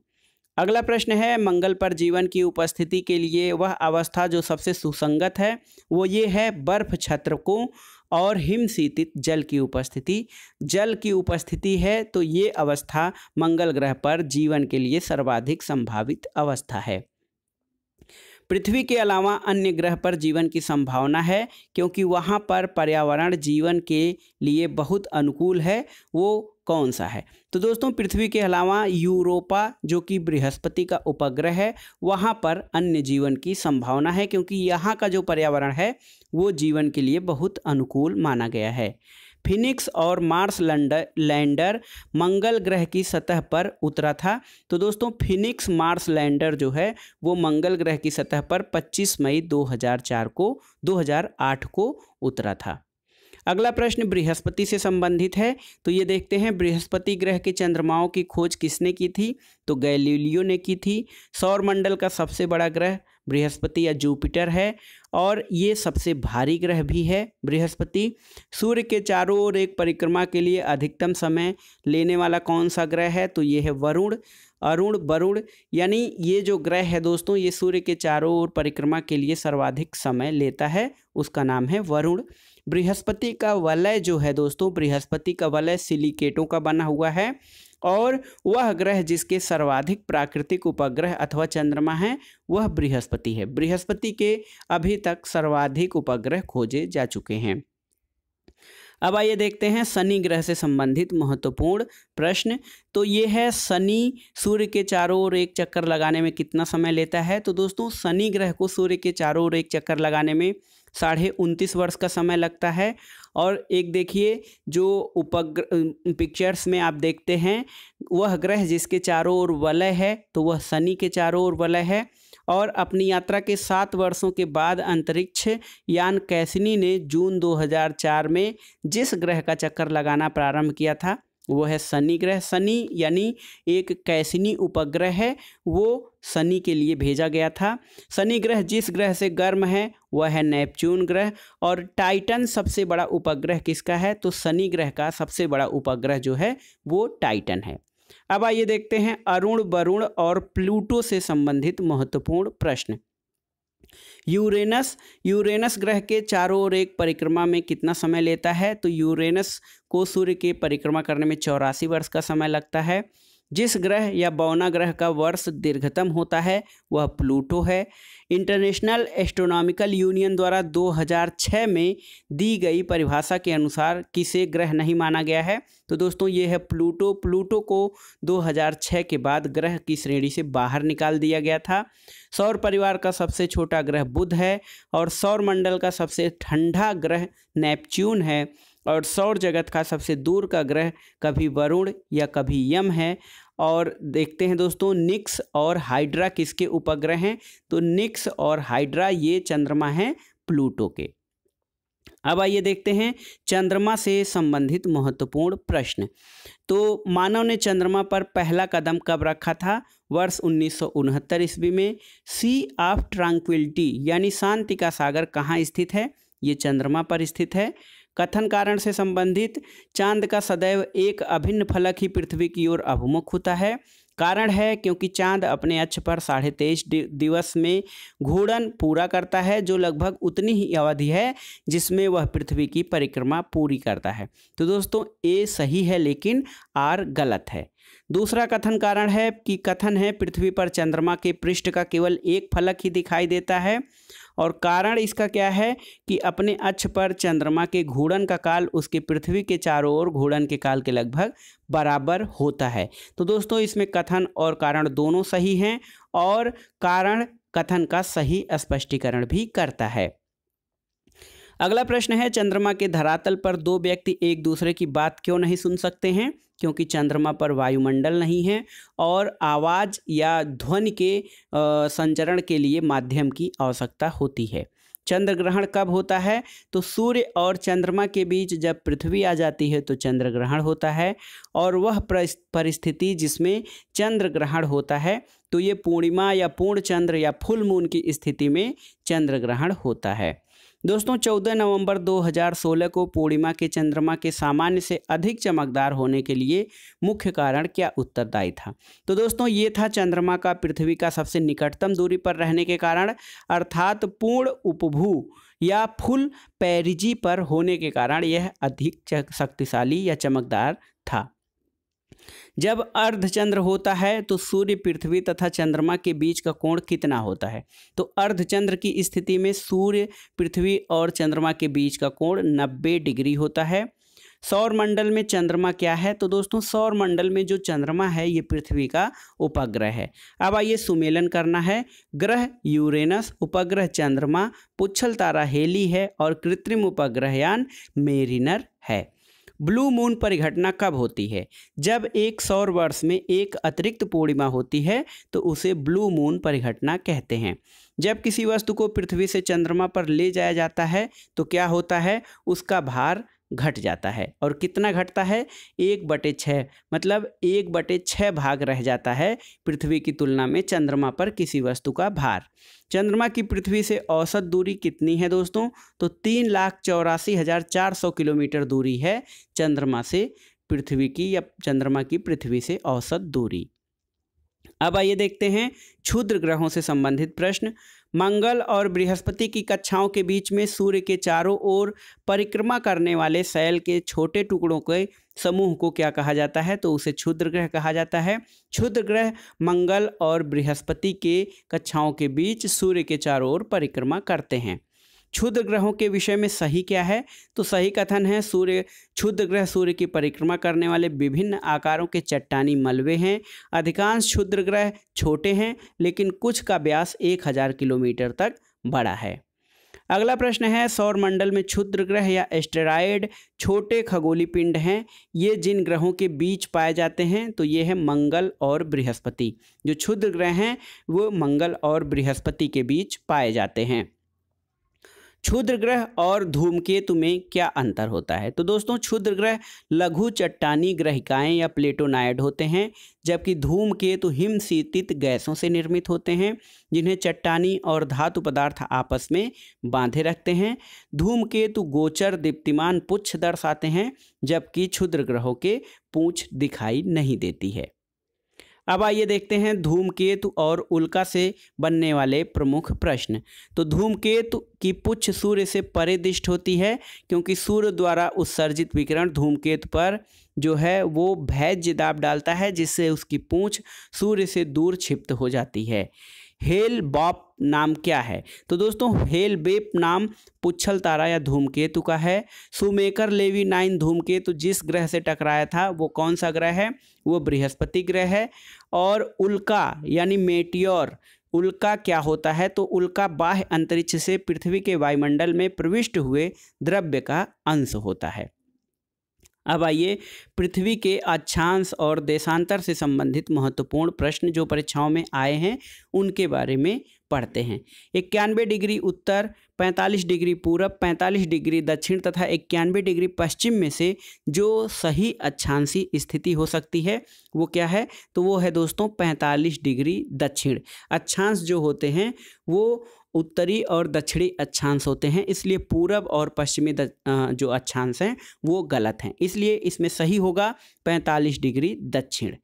अगला प्रश्न है, मंगल पर जीवन की उपस्थिति के लिए वह अवस्था जो सबसे सुसंगत है वो ये है बर्फ छत्रकों और हिमशीतित जल की उपस्थिति। जल की उपस्थिति है तो ये अवस्था मंगल ग्रह पर जीवन के लिए सर्वाधिक संभावित अवस्था है। पृथ्वी के अलावा अन्य ग्रह पर जीवन की संभावना है क्योंकि वहाँ पर पर्यावरण जीवन के लिए बहुत अनुकूल है। वो कौन सा है। तो दोस्तों, पृथ्वी के अलावा यूरोपा जो कि बृहस्पति का उपग्रह है, वहाँ पर अन्य जीवन की संभावना है क्योंकि यहाँ का जो पर्यावरण है वो जीवन के लिए बहुत अनुकूल माना गया है। फिनिक्स और मार्स लैंडर मंगल ग्रह की सतह पर उतरा था। तो दोस्तों, फिनिक्स मार्स लैंडर जो है वो मंगल ग्रह की सतह पर 25 मई 2008 को उतरा था। अगला प्रश्न बृहस्पति से संबंधित है। तो ये देखते हैं, बृहस्पति ग्रह के चंद्रमाओं की खोज किसने की थी। तो गैलीलियो ने की थी। सौरमंडल का सबसे बड़ा ग्रह बृहस्पति या जुपिटर है और ये सबसे भारी ग्रह भी है बृहस्पति। सूर्य के चारों ओर एक परिक्रमा के लिए अधिकतम समय लेने वाला कौन सा ग्रह है। तो ये है वरुण, अरुण, वरुण, यानी ये जो ग्रह है दोस्तों ये सूर्य के चारों ओर परिक्रमा के लिए सर्वाधिक समय लेता है, उसका नाम है वरुण। बृहस्पति का वलय जो है दोस्तों, बृहस्पति का वलय सिलिकेटों का बना हुआ है और वह ग्रह जिसके सर्वाधिक प्राकृतिक उपग्रह अथवा चंद्रमा है वह बृहस्पति है। बृहस्पति के अभी तक सर्वाधिक उपग्रह खोजे जा चुके हैं। अब आइए देखते हैं शनि ग्रह से संबंधित महत्वपूर्ण प्रश्न। तो ये है, शनि सूर्य के चारों ओर एक चक्कर लगाने में कितना समय लेता है। तो दोस्तों, शनि ग्रह को सूर्य के चारों ओर एक चक्कर लगाने में 29.5 वर्ष का समय लगता है और एक देखिए जो उपग्रह पिक्चर्स में आप देखते हैं, वह ग्रह जिसके चारों ओर वलय है तो वह शनि के चारों ओर वलय है। और अपनी यात्रा के 7 वर्षों के बाद अंतरिक्ष यान कैसिनी ने जून 2004 में जिस ग्रह का चक्कर लगाना प्रारंभ किया था वो है शनि ग्रह। शनि यानी एक कैसिनी उपग्रह है, वो शनि के लिए भेजा गया था। शनि ग्रह जिस ग्रह से गर्म है वह है नेपच्यून ग्रह। और टाइटन सबसे बड़ा उपग्रह किसका है, तो शनि ग्रह का सबसे बड़ा उपग्रह जो है वो टाइटन है। अब आइए देखते हैं अरुण, वरुण और प्लूटो से संबंधित महत्वपूर्ण प्रश्न। यूरेनस ग्रह के चारों ओर एक परिक्रमा में कितना समय लेता है, तो यूरेनस को सूर्य की परिक्रमा करने में 84 वर्ष का समय लगता है। जिस ग्रह या बौना ग्रह का वर्ष दीर्घतम होता है वह प्लूटो है। इंटरनेशनल एस्ट्रोनॉमिकल यूनियन द्वारा 2006 में दी गई परिभाषा के अनुसार किसे ग्रह नहीं माना गया है, तो दोस्तों ये है प्लूटो। प्लूटो को 2006 के बाद ग्रह की श्रेणी से बाहर निकाल दिया गया था। सौर परिवार का सबसे छोटा ग्रह बुध है और सौर मंडल का सबसे ठंडा ग्रह नेपच्यून है। और सौर जगत का सबसे दूर का ग्रह कभी वरुण या कभी यम है। और देखते हैं दोस्तों निक्स और हाइड्रा किसके उपग्रह हैं, तो निक्स और हाइड्रा ये चंद्रमा हैं प्लूटो के। अब आइए देखते हैं चंद्रमा से संबंधित महत्वपूर्ण प्रश्न। तो मानव ने चंद्रमा पर पहला कदम कब रखा था, वर्ष 1969 ईस्वी में। सी ऑफ ट्रैंक्विलिटी यानी शांति का सागर कहाँ स्थित है, ये चंद्रमा पर स्थित है। कथन कारण से संबंधित, चांद का सदैव एक अभिन्न फलक ही पृथ्वी की ओर अभिमुख होता है। कारण है क्योंकि चांद अपने अक्ष पर 23.5 दिवस में घूर्णन पूरा करता है, जो लगभग उतनी ही अवधि है जिसमें वह पृथ्वी की परिक्रमा पूरी करता है। तो दोस्तों ए सही है लेकिन आर गलत है। दूसरा कथन कारण है कि कथन है पृथ्वी पर चंद्रमा के पृष्ठ का केवल एक फलक ही दिखाई देता है। और कारण इसका क्या है कि अपने अक्ष पर चंद्रमा के घूर्णन का काल उसके पृथ्वी के चारों ओर घूर्णन के काल के लगभग बराबर होता है। तो दोस्तों इसमें कथन और कारण दोनों सही हैं और कारण कथन का सही स्पष्टीकरण भी करता है। अगला प्रश्न है चंद्रमा के धरातल पर दो व्यक्ति एक दूसरे की बात क्यों नहीं सुन सकते हैं, क्योंकि चंद्रमा पर वायुमंडल नहीं है और आवाज़ या ध्वनि के संचरण के लिए माध्यम की आवश्यकता होती है। चंद्र ग्रहण कब होता है, तो सूर्य और चंद्रमा के बीच जब पृथ्वी आ जाती है तो चंद्र ग्रहण होता है। और वह परिस्थिति जिसमें चंद्र ग्रहण होता है तो ये पूर्णिमा या पूर्ण चंद्र या फुल मून की स्थिति में चंद्र ग्रहण होता है। दोस्तों 14 नवंबर 2016 को पूर्णिमा के चंद्रमा के सामान्य से अधिक चमकदार होने के लिए मुख्य कारण क्या उत्तरदायी था, तो दोस्तों ये था चंद्रमा का पृथ्वी का सबसे निकटतम दूरी पर रहने के कारण, अर्थात पूर्ण उपभू या फुल पेरिजी पर होने के कारण यह अधिक शक्तिशाली या चमकदार था। जब अर्धचंद्र होता है तो सूर्य पृथ्वी तथा चंद्रमा के बीच का कोण कितना होता है, तो अर्धचंद्र की स्थिति में सूर्य पृथ्वी और चंद्रमा के बीच का कोण 90 डिग्री होता है। सौर मंडल में चंद्रमा क्या है, तो दोस्तों सौर मंडल में जो चंद्रमा है ये पृथ्वी का उपग्रह है। अब आइए सुमेलन करना है। ग्रह यूरेनस, उपग्रह चंद्रमा, पुच्छल तारा हेली है और कृत्रिम उपग्रह यान मेरिनर है। ब्लू मून परिघटना कब होती है, जब एक सौर वर्ष में एक अतिरिक्त पूर्णिमा होती है तो उसे ब्लू मून परिघटना कहते हैं। जब किसी वस्तु को पृथ्वी से चंद्रमा पर ले जाया जाता है तो क्या होता है, उसका भार घट जाता है। और कितना घटता है, 1/6, मतलब 1/6 भाग रह जाता है पृथ्वी की तुलना में चंद्रमा पर किसी वस्तु का भार। चंद्रमा की पृथ्वी से औसत दूरी कितनी है दोस्तों, तो 3,84,400 किलोमीटर दूरी है चंद्रमा से पृथ्वी की या चंद्रमा की पृथ्वी से औसत दूरी। अब आइए देखते हैं क्षुद्र ग्रहों से संबंधित प्रश्न। मंगल और बृहस्पति की कक्षाओं के बीच में सूर्य के चारों ओर परिक्रमा करने वाले शैल के छोटे टुकड़ों के समूह को क्या कहा जाता है, तो उसे क्षुद्र ग्रह कहा जाता है। क्षुद्र ग्रह मंगल और बृहस्पति के कक्षाओं के बीच सूर्य के चारों ओर परिक्रमा करते हैं। क्षुद्र ग्रहों के विषय में सही क्या है, तो सही कथन है क्षुद्र ग्रह सूर्य की परिक्रमा करने वाले विभिन्न आकारों के चट्टानी मलबे हैं। अधिकांश क्षुद्र ग्रह छोटे हैं लेकिन कुछ का व्यास 1000 किलोमीटर तक बड़ा है। अगला प्रश्न है, सौर मंडल में क्षुद्र ग्रह या एस्टेरॉयड छोटे खगोलीय पिंड हैं, ये जिन ग्रहों के बीच पाए जाते हैं तो ये है मंगल और बृहस्पति। जो क्षुद्र ग्रह हैं वो मंगल और बृहस्पति के बीच पाए जाते हैं। क्षुद्र ग्रह और धूमकेतु में क्या अंतर होता है? तो दोस्तों, क्षुद्र ग्रह लघु चट्टानी ग्रहिकाएं या प्लेटोनाइड होते हैं, जबकि धूमकेतु हिमशीतित गैसों से निर्मित होते हैं जिन्हें चट्टानी और धातु पदार्थ आपस में बांधे रखते हैं। धूमकेतु गोचर दीप्तिमान पुच्छ दर्शाते हैं, जबकि क्षुद्र ग्रहों के पूंछ दिखाई नहीं देती है। अब आइए देखते हैं धूमकेतु और उल्का से बनने वाले प्रमुख प्रश्न। तो धूमकेतु की पुच्छ सूर्य से परिदिष्ट होती है, क्योंकि सूर्य द्वारा उत्सर्जित विकिरण धूमकेतु पर जो है वो भैज्य दाब डालता है, जिससे उसकी पूंछ सूर्य से दूर क्षिप्त हो जाती है। हेल बॉप नाम क्या है? तो दोस्तों, हेल बेप नाम पुच्छल तारा या धूमकेतु का है। सुमेकर लेवी 9 धूमकेतु जिस ग्रह से टकराया था वो कौन सा ग्रह है? वो बृहस्पति ग्रह है। और उल्का यानी मेटियोर, उल्का क्या होता है? तो उल्का बाह्य अंतरिक्ष से पृथ्वी के वायुमंडल में प्रविष्ट हुए द्रव्य का अंश होता है। अब आइए पृथ्वी के अक्षांश और देशांतर से संबंधित महत्वपूर्ण प्रश्न जो परीक्षाओं में आए हैं उनके बारे में पढ़ते हैं। 91 डिग्री उत्तर, 45 डिग्री पूरब, 45 डिग्री दक्षिण तथा 91 डिग्री पश्चिम में से जो सही अक्षांशी स्थिति हो सकती है वो क्या है? तो वो है दोस्तों 45 डिग्री दक्षिण। अक्षांश जो होते हैं वो उत्तरी और दक्षिणी अक्षांश होते हैं, इसलिए पूरब और पश्चिमी जो अक्षांश हैं वो गलत हैं, इसलिए इसमें सही होगा 45 डिग्री दक्षिण।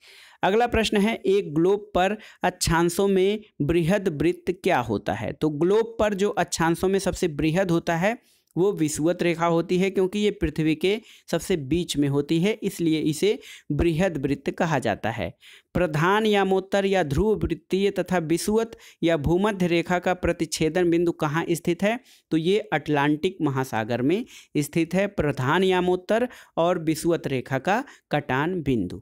अगला प्रश्न है, एक ग्लोब पर अक्षांशों में बृहद वृत्त क्या होता है? तो ग्लोब पर जो अक्षांशों में सबसे बृहद होता है वो विषुवत रेखा होती है, क्योंकि ये पृथ्वी के सबसे बीच में होती है, इसलिए इसे बृहद वृत्त कहा जाता है। प्रधान यामोत्तर या ध्रुव वृत्तीय तथा विषुवत या भूमध्य रेखा का प्रतिच्छेदन बिंदु कहाँ स्थित है? तो ये अटलांटिक महासागर में स्थित है, प्रधान यामोत्तर और विषुवत रेखा का कटान बिंदु।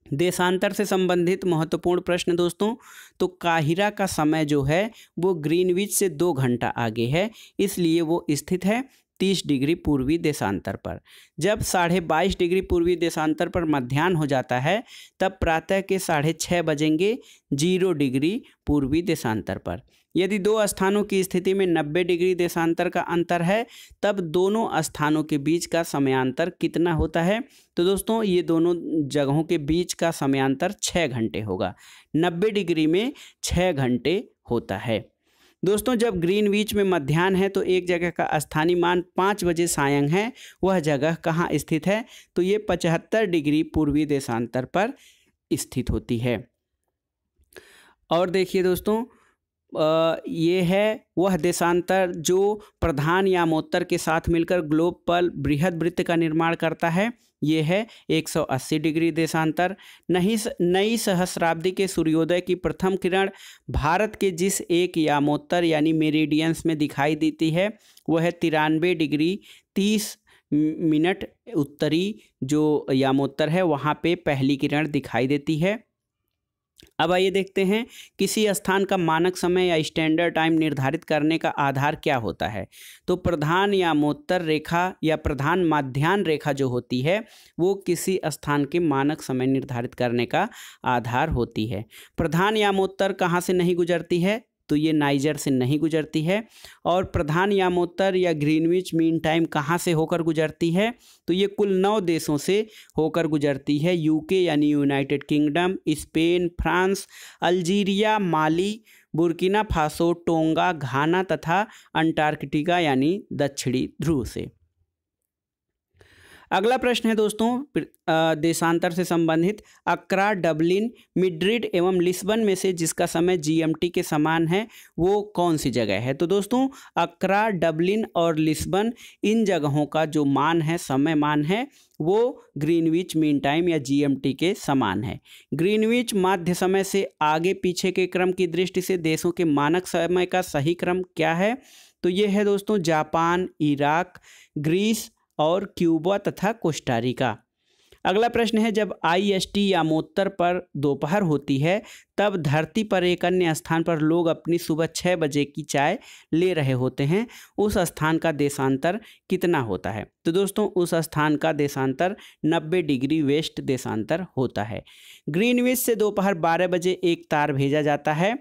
देशांतर से संबंधित महत्वपूर्ण प्रश्न दोस्तों, तो काहिरा का समय जो है वो ग्रीनविच से 2 घंटा आगे है, इसलिए वो स्थित है 30 डिग्री पूर्वी देशांतर पर। जब 22.5 डिग्री पूर्वी देशांतर पर मध्याह्न हो जाता है तब प्रातः के 6:30 बजेंगे 0 डिग्री पूर्वी देशांतर पर। यदि 2 स्थानों की स्थिति में 90 डिग्री देशांतर का अंतर है तब दोनों स्थानों के बीच का समयांतर कितना होता है? तो दोस्तों, ये दोनों जगहों के बीच का समयांतर 6 घंटे होगा। 90 डिग्री में 6 घंटे होता है। दोस्तों, जब ग्रीनविच में मध्याह्न है तो एक जगह का स्थानीय मान 5 बजे सायं है, वह जगह कहाँ स्थित है? तो ये 75 डिग्री पूर्वी देशांतर पर स्थित होती है। और देखिए दोस्तों, ये है वह देशांतर जो प्रधान यामोत्तर के साथ मिलकर ग्लोब पर बृहद वृत्त का निर्माण करता है, ये है 180 डिग्री देशांतर। नई सहस्राब्दी के सूर्योदय की प्रथम किरण भारत के जिस एक यामोत्तर यानी मेरिडियंस में दिखाई देती है वह है 93 डिग्री 30 मिनट उत्तरी जो यामोत्तर है वहाँ पे पहली किरण दिखाई देती है। अब आइए देखते हैं किसी स्थान का मानक समय या स्टैंडर्ड टाइम निर्धारित करने का आधार क्या होता है? तो प्रधान यामोत्तर रेखा या प्रधान माध्याह्न रेखा जो होती है वो किसी स्थान के मानक समय निर्धारित करने का आधार होती है। प्रधान यामोत्तर कहाँ से नहीं गुजरती है? तो ये नाइजर से नहीं गुजरती है। और प्रधान यामोत्तर या ग्रीनविच मीन टाइम कहाँ से होकर गुजरती है? तो ये कुल 9 देशों से होकर गुजरती है। यूके यानी United Kingdom, Spain, France, Algeria, Mali, Burkina Faso, Tonga, Ghana तथा अंटार्कटिका यानी दक्षिणी ध्रुव से। अगला प्रश्न है दोस्तों देशांतर से संबंधित, अक्रा, डबलिन, मैड्रिड एवं लिस्बन में से जिसका समय जीएमटी के समान है वो कौन सी जगह है? तो दोस्तों, अक्रा, डबलिन और लिस्बन इन जगहों का जो मान है, समय मान है, वो ग्रीनविच मीन टाइम या जीएमटी के समान है। ग्रीनविच माध्य समय से आगे पीछे के क्रम की दृष्टि से देशों के मानक समय का सही क्रम क्या है? तो ये है दोस्तों जापान, इराक, ग्रीस और क्यूबा तथा कोस्टारिका। अगला प्रश्न है, जब IST यामोत्तर पर दोपहर होती है तब धरती पर एक अन्य स्थान पर लोग अपनी सुबह 6 बजे की चाय ले रहे होते हैं, उस स्थान का देशांतर कितना होता है? तो दोस्तों उस स्थान का देशांतर 90 डिग्री वेस्ट देशांतर होता है। ग्रीनविच से दोपहर 12 बजे एक तार भेजा जाता है।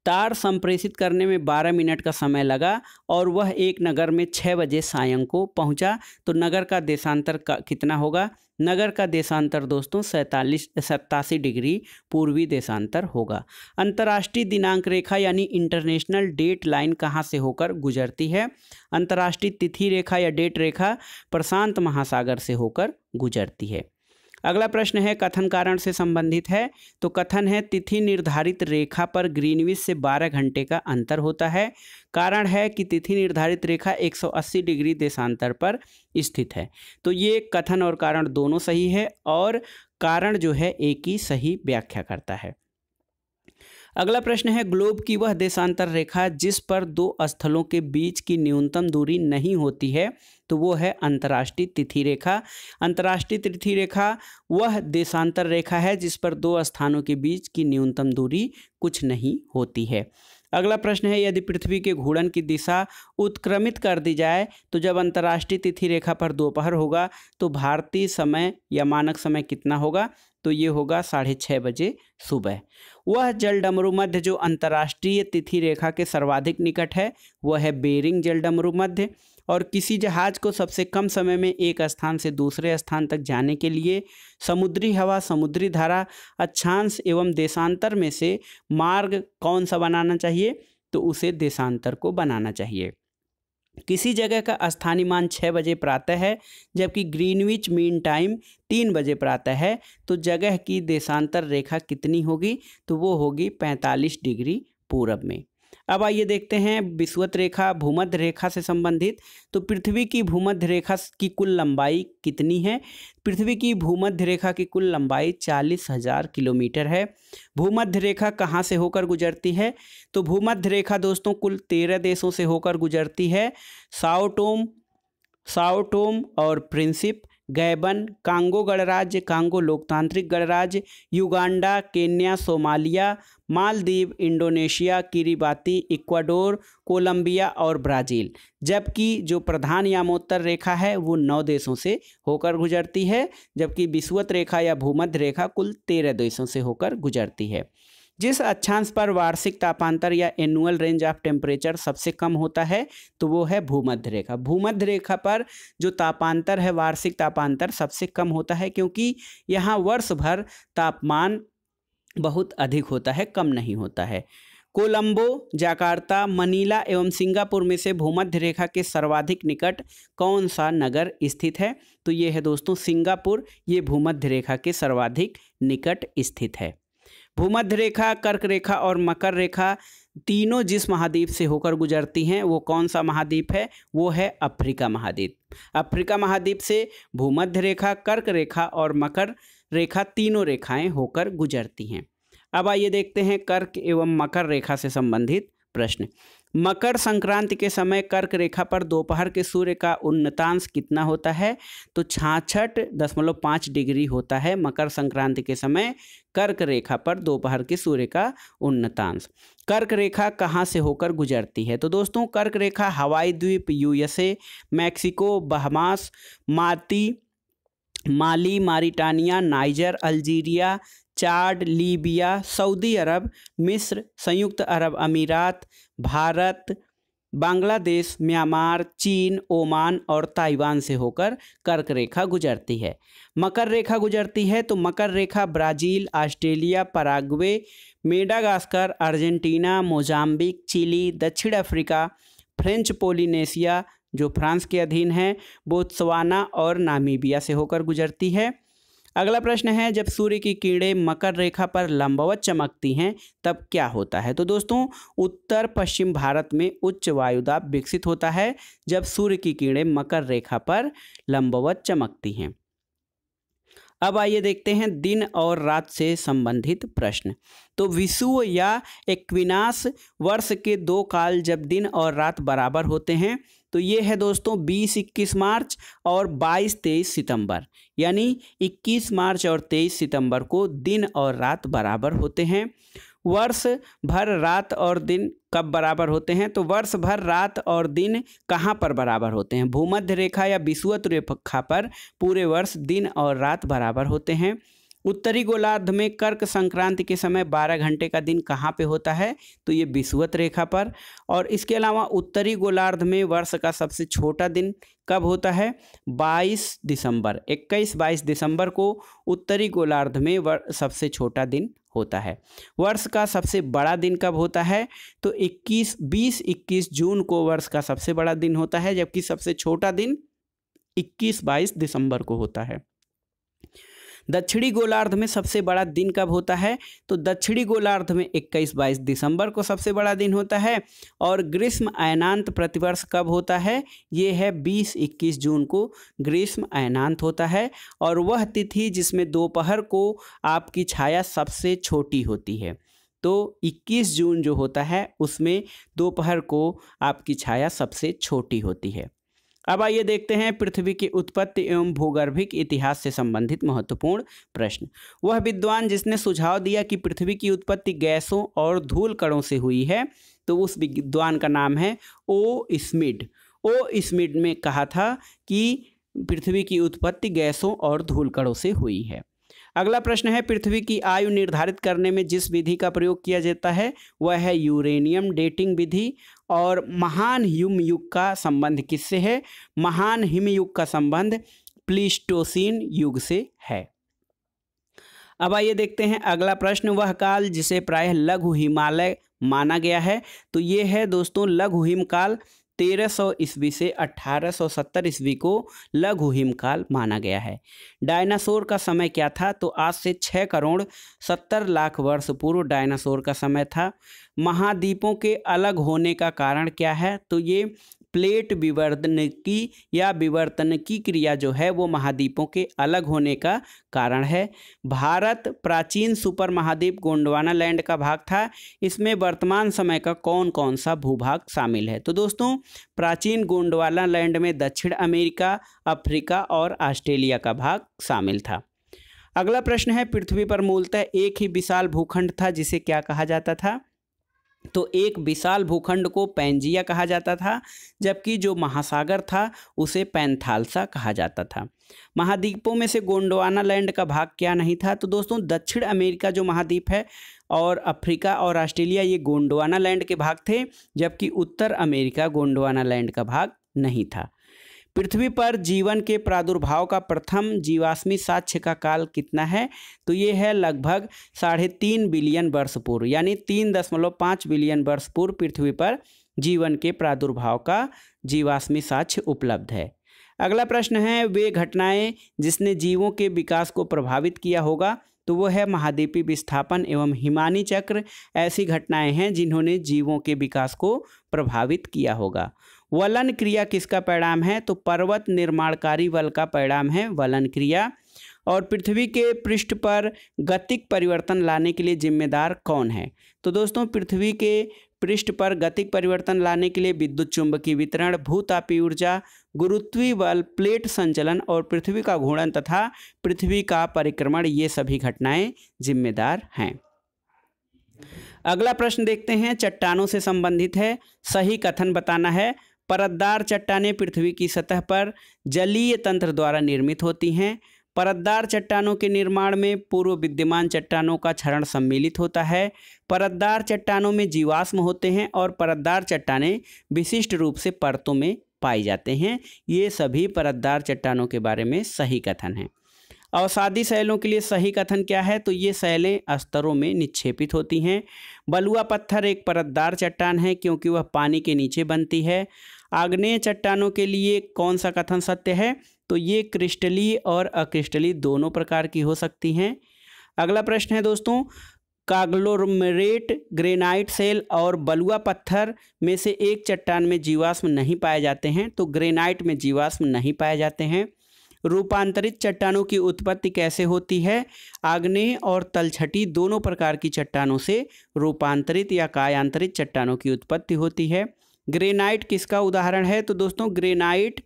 तार संप्रेषित करने में 12 मिनट का समय लगा और वह एक नगर में 6 बजे सायं को पहुंचा, तो नगर का देशांतर कितना होगा? नगर का देशांतर दोस्तों 87 डिग्री पूर्वी देशांतर होगा। अंतर्राष्ट्रीय दिनांक रेखा यानी इंटरनेशनल डेट लाइन कहाँ से होकर गुजरती है? अंतर्राष्ट्रीय तिथि रेखा या डेट रेखा प्रशांत महासागर से होकर गुजरती है। अगला प्रश्न है, कथन कारण से संबंधित है। तो कथन है, तिथि निर्धारित रेखा पर ग्रीनविच से 12 घंटे का अंतर होता है। कारण है कि तिथि निर्धारित रेखा 180 डिग्री देशांतर पर स्थित है। तो ये कथन और कारण दोनों सही है और कारण जो है एक ही सही व्याख्या करता है। अगला प्रश्न है, ग्लोब की वह देशांतर रेखा जिस पर दो स्थलों के बीच की न्यूनतम दूरी नहीं होती है, तो वो है अंतर्राष्ट्रीय तिथि रेखा। अंतर्राष्ट्रीय तिथि रेखा वह देशांतर रेखा है जिस पर दो स्थानों के बीच की न्यूनतम दूरी कुछ नहीं होती है। अगला प्रश्न है, यदि पृथ्वी के घूर्णन की दिशा उत्क्रमित कर दी जाए तो जब अंतर्राष्ट्रीय तिथि रेखा पर दोपहर होगा तो भारतीय समय या मानक समय कितना होगा? तो ये होगा 6:30 बजे सुबह। वह जलडमरू मध्य जो अंतर्राष्ट्रीय तिथि रेखा के सर्वाधिक निकट है वह है बेरिंग जलडमरू मध्य। और किसी जहाज को सबसे कम समय में एक स्थान से दूसरे स्थान तक जाने के लिए समुद्री हवा, समुद्री धारा, अक्षांश एवं देशांतर में से मार्ग कौन सा बनाना चाहिए? तो उसे देशांतर को बनाना चाहिए। किसी जगह का स्थानीय मान 6 बजे प्रातः है जबकि ग्रीनविच मीन टाइम 3 बजे प्रातः है, तो जगह की देशांतर रेखा कितनी होगी? तो वो होगी 45 डिग्री पूरब में। अब आइए देखते हैं विषुवत रेखा भूमध्य रेखा से संबंधित। तो पृथ्वी की भूमध्य रेखा की कुल लंबाई कितनी है? पृथ्वी की भूमध्य रेखा की कुल लंबाई 40,000 किलोमीटर है। भूमध्य रेखा कहाँ से होकर गुजरती है? तो भूमध्य रेखा दोस्तों कुल 13 देशों से होकर गुजरती है। साओ टोम और प्रिंसिप, गैबन, कांगो गणराज्य, कांगो लोकतांत्रिक गणराज्य, Uganda, Kenya, Somalia, Maldives, Indonesia, Kiribati, Ecuador, Colombia और ब्राज़ील। जबकि जो प्रधान यामोत्तर रेखा है वो 9 देशों से होकर गुजरती है, जबकि विषुवत रेखा या भूमध्य रेखा कुल 13 देशों से होकर गुजरती है। जिस अक्षांश पर वार्षिक तापांतर या एनुअल रेंज ऑफ टेम्परेचर सबसे कम होता है तो वो है भूमध्य रेखा। भूमध्य रेखा पर जो तापांतर है, वार्षिक तापांतर सबसे कम होता है क्योंकि यहाँ वर्ष भर तापमान बहुत अधिक होता है, कम नहीं होता है। कोलंबो, जाकार्ता, मनीला एवं सिंगापुर में से भूमध्य रेखा के सर्वाधिक निकट कौन सा नगर स्थित है? तो ये है दोस्तों सिंगापुर, ये भूमध्य रेखा के सर्वाधिक निकट स्थित है। भूमध्य रेखा, कर्क रेखा और मकर रेखा तीनों जिस महाद्वीप से होकर गुजरती हैं वो कौन सा महाद्वीप है? वो है अफ्रीका महाद्वीप। अफ्रीका महाद्वीप से भूमध्य रेखा, कर्क रेखा और मकर रेखा तीनों रेखाएं होकर गुजरती हैं। अब आइए देखते हैं कर्क एवं मकर रेखा से संबंधित प्रश्न। मकर संक्रांति के समय कर्क रेखा पर दोपहर के सूर्य का उन्नतांश कितना होता है? तो 66.5 डिग्री होता है मकर संक्रांति के समय कर्क रेखा पर दोपहर के सूर्य का उन्नतांश। कर्क रेखा कहाँ से होकर गुजरती है? तो दोस्तों कर्क रेखा हवाई द्वीप, USA, मैक्सिको, बहामास, माली, मारिटानिया, नाइजर, अल्जीरिया, चाड, लीबिया, सऊदी अरब, मिस्र, संयुक्त अरब अमीरात, भारत, बांग्लादेश, म्यांमार, चीन, ओमान और ताइवान से होकर कर्क रेखा गुजरती है। मकर रेखा गुजरती है तो मकर रेखा Brazil, Australia, Paraguay, Madagascar, Argentina, Mozambique, Chile, दक्षिण अफ्रीका, फ्रेंच पोलिनेशिया जो फ्रांस के अधीन है, बोत्सवाना और नामीबिया से होकर गुजरती है। अगला प्रश्न है, जब सूर्य की किरणें मकर रेखा पर लंबवत चमकती हैं तब क्या होता है? तो दोस्तों उत्तर पश्चिम भारत में उच्च वायुदाब विकसित होता है जब सूर्य की किरणें मकर रेखा पर लंबवत चमकती हैं। अब आइए देखते हैं दिन और रात से संबंधित प्रश्न। तो विषुव या इक्विनाक्स वर्ष के दो काल जब दिन और रात बराबर होते हैं, तो ये है दोस्तों 20-21 मार्च और 22-23 सितंबर। यानी 21 मार्च और 23 सितंबर को दिन और रात बराबर होते हैं। वर्ष भर रात और दिन कब बराबर होते हैं? तो वर्ष भर रात और दिन कहाँ पर बराबर होते हैं? भूमध्य रेखा या विषुवत रेखा पर पूरे वर्ष दिन और रात बराबर होते हैं। उत्तरी गोलार्ध में कर्क संक्रांति के समय 12 घंटे का दिन कहाँ पे होता है? तो ये विषुवत रेखा पर। और इसके अलावा उत्तरी गोलार्ध में वर्ष का सबसे छोटा दिन कब होता है? 22 दिसंबर, 21-22 दिसंबर को उत्तरी गोलार्ध में सबसे छोटा दिन होता है। वर्ष का सबसे बड़ा दिन कब होता है? तो 20-21 जून को वर्ष का सबसे बड़ा दिन होता है, जबकि सबसे छोटा दिन 21-22 दिसंबर को होता है। दक्षिणी गोलार्ध में सबसे बड़ा दिन कब होता है? तो दक्षिणी गोलार्ध में 21-22 दिसंबर को सबसे बड़ा दिन होता है। और ग्रीष्म अयनांत प्रतिवर्ष कब होता है? ये है 20-21 जून को ग्रीष्म अयनांत होता है, और वह तिथि जिसमें दोपहर को आपकी छाया सबसे छोटी होती है। तो 21 जून जो होता है उसमें दोपहर को आपकी छाया सबसे छोटी होती है। अब आइए देखते हैं पृथ्वी की उत्पत्ति एवं भूगर्भिक इतिहास से संबंधित महत्वपूर्ण प्रश्न। वह विद्वान जिसने सुझाव दिया कि पृथ्वी की उत्पत्ति गैसों और धूल कणों से हुई है, तो उस विद्वान का नाम है ओ स्मिड। ओ स्मिड में कहा था कि पृथ्वी की उत्पत्ति गैसों और धूल कणों से हुई है। अगला प्रश्न है, पृथ्वी की आयु निर्धारित करने में जिस विधि का प्रयोग किया जाता है वह है यूरेनियम डेटिंग विधि। और महान हिम युग का संबंध किससे है? महान हिम युग का संबंध प्लीस्टोसीन युग से है। अब आइए देखते हैं अगला प्रश्न, वह काल जिसे प्रायः लघु हिमालय माना गया है, तो ये है दोस्तों लघु हिमकाल। 1300 ईस्वी से 1870 ईस्वी को लघु हिमकाल माना गया है। डायनासोर का समय क्या था? तो आज से 6 करोड़ 70 लाख वर्ष पूर्व डायनासोर का समय था। महाद्वीपों के अलग होने का कारण क्या है? तो ये प्लेट विवर्तनिकी या विवर्तन की क्रिया जो है वो महाद्वीपों के अलग होने का कारण है। भारत प्राचीन सुपर महाद्वीप गोंडवाना लैंड का भाग था। इसमें वर्तमान समय का कौन कौन सा भूभाग शामिल है? तो दोस्तों प्राचीन गोंडवाना लैंड में दक्षिण अमेरिका, अफ्रीका और ऑस्ट्रेलिया का भाग शामिल था। अगला प्रश्न है, पृथ्वी पर मूलतः एक ही विशाल भूखंड था जिसे क्या कहा जाता था? तो एक विशाल भूखंड को पैंजिया कहा जाता था, जबकि जो महासागर था उसे पैंथालसा कहा जाता था। महाद्वीपों में से गोंडवाना लैंड का भाग क्या नहीं था? तो दोस्तों दक्षिण अमेरिका जो महाद्वीप है और अफ्रीका और ऑस्ट्रेलिया ये गोंडवाना लैंड के भाग थे, जबकि उत्तर अमेरिका गोंडवाना लैंड का भाग नहीं था। पृथ्वी पर जीवन के प्रादुर्भाव का प्रथम जीवाश्मी साक्ष्य का काल कितना है? तो ये है लगभग 3.5 बिलियन वर्ष पूर्व, यानी 3.5 बिलियन वर्ष पूर्व पृथ्वी पर जीवन के प्रादुर्भाव का जीवाश्मी साक्ष्य उपलब्ध है। अगला प्रश्न है, वे घटनाएं जिसने जीवों के विकास को प्रभावित किया होगा, तो वो है महाद्वीपीय विस्थापन एवं हिमानी चक्र। ऐसी घटनाएं हैं जिन्होंने जीवों के विकास को प्रभावित किया होगा। वलन क्रिया किसका परिणाम है? तो पर्वत निर्माणकारी बल का परिणाम है वलन क्रिया। और पृथ्वी के पृष्ठ पर गतिक परिवर्तन लाने के लिए जिम्मेदार कौन है? तो दोस्तों पृथ्वी के पृष्ठ पर गतिक परिवर्तन लाने के लिए विद्युत चुंबकीय वितरण, भूतापीय ऊर्जा, गुरुत्वीय बल, प्लेट संचलन और पृथ्वी का घूर्णन तथा पृथ्वी का परिक्रमण, ये सभी घटनाएं जिम्मेदार हैं। अगला प्रश्न देखते हैं, चट्टानों से संबंधित है, सही कथन बताना है। परतदार चट्टानें पृथ्वी की सतह पर जलीय तंत्र द्वारा निर्मित होती हैं। परतदार चट्टानों के निर्माण में पूर्व विद्यमान चट्टानों का क्षरण सम्मिलित होता है। परतदार चट्टानों में जीवाश्म होते हैं और परतदार चट्टानें विशिष्ट रूप से परतों में पाई जाते हैं। ये सभी परतदार चट्टानों के बारे में सही कथन हैं। अवसादी शैलों के लिए सही कथन क्या है? तो ये शैलें स्तरों में निक्षेपित होती हैं। बलुआ पत्थर एक परतदार चट्टान है क्योंकि वह पानी के नीचे बनती है। आग्नेय चट्टानों के लिए कौन सा कथन सत्य है? तो ये क्रिस्टलीय और अक्रिस्टलीय दोनों प्रकार की हो सकती हैं। अगला प्रश्न है दोस्तों, काग्लोमेरेट, ग्रेनाइट शेल और बलुआ पत्थर में से एक चट्टान में जीवाश्म नहीं पाए जाते हैं। तो ग्रेनाइट में जीवाश्म नहीं पाए जाते हैं। रूपांतरित चट्टानों की उत्पत्ति कैसे होती है? आग्नेय और तलछटी दोनों प्रकार की चट्टानों से रूपांतरित या कायांतरित चट्टानों की उत्पत्ति होती है। ग्रेनाइट किसका उदाहरण है? तो दोस्तों ग्रेनाइट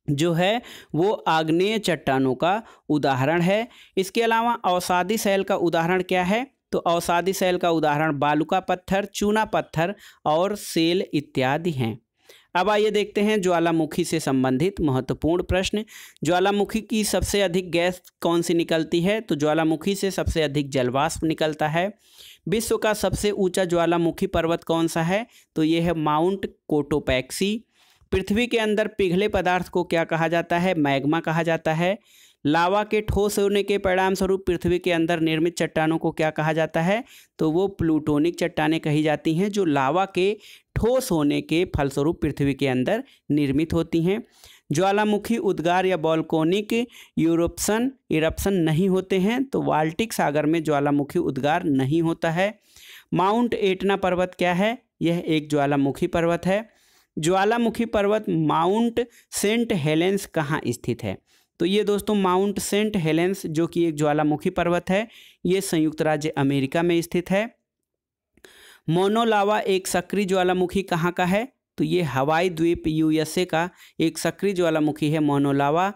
जो है वो आग्नेय चट्टानों का उदाहरण है। इसके अलावा अवसादी शैल का उदाहरण क्या है? तो अवसादी शैल का उदाहरण बालुका पत्थर, चूना पत्थर और सेल इत्यादि हैं। अब आइए देखते हैं ज्वालामुखी से संबंधित महत्वपूर्ण प्रश्न। ज्वालामुखी की सबसे अधिक गैस कौन सी निकलती है? तो ज्वालामुखी से सबसे अधिक जलवाष्प निकलता है। विश्व का सबसे ऊंचा ज्वालामुखी पर्वत कौन सा है? तो यह है माउंट कोटोपैक्सी। पृथ्वी के अंदर पिघले पदार्थ को क्या कहा जाता है? मैग्मा कहा जाता है। लावा के ठोस होने के परिणाम स्वरूप पृथ्वी के अंदर निर्मित चट्टानों को क्या कहा जाता है? तो वो प्लूटोनिक चट्टानें कही जाती हैं, जो लावा के ठोस होने के फलस्वरूप पृथ्वी के अंदर निर्मित होती हैं। ज्वालामुखी उद्गार या वोल्केनिक इरप्शन नहीं होते हैं, तो बाल्टिक सागर में ज्वालामुखी उद्गार नहीं होता है। माउंट एटना पर्वत क्या है? यह एक ज्वालामुखी पर्वत है। ज्वालामुखी पर्वत माउंट सेंट हेलेंस कहाँ स्थित है? तो ये दोस्तों माउंट सेंट हेलेंस जो कि एक ज्वालामुखी पर्वत है, ये संयुक्त राज्य अमेरिका में स्थित है। मोनो लावा एक सक्रिय ज्वालामुखी कहाँ का है? तो ये हवाई द्वीप यूएसए का एक सक्रिय ज्वालामुखी है मोनो लावा।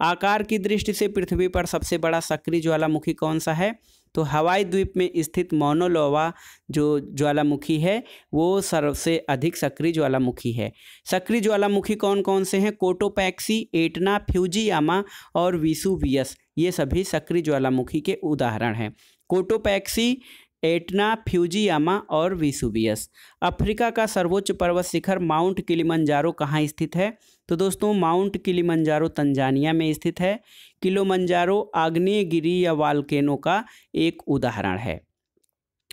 आकार की दृष्टि से पृथ्वी पर सबसे बड़ा सक्रिय ज्वालामुखी कौन सा है? तो हवाई द्वीप में स्थित मोनो लावा जो ज्वालामुखी है वो सबसे अधिक सक्रिय ज्वालामुखी है। सक्रिय ज्वालामुखी कौन कौन से हैं? कोटोपैक्सी, एटना, फ्यूजियामा और वेसुवियस, ये सभी सक्रिय ज्वालामुखी के उदाहरण हैं। कोटोपैक्सी, एटना, फ्यूजियामा और वेसुवियस। अफ्रीका का सर्वोच्च पर्वत शिखर माउंट किलिमंजारो कहाँ स्थित है? तो दोस्तों माउंट किलिमंजारो तंजानिया में स्थित है। किलिमंजारो आग्नेयगिरी या वोल्केनो का एक उदाहरण है।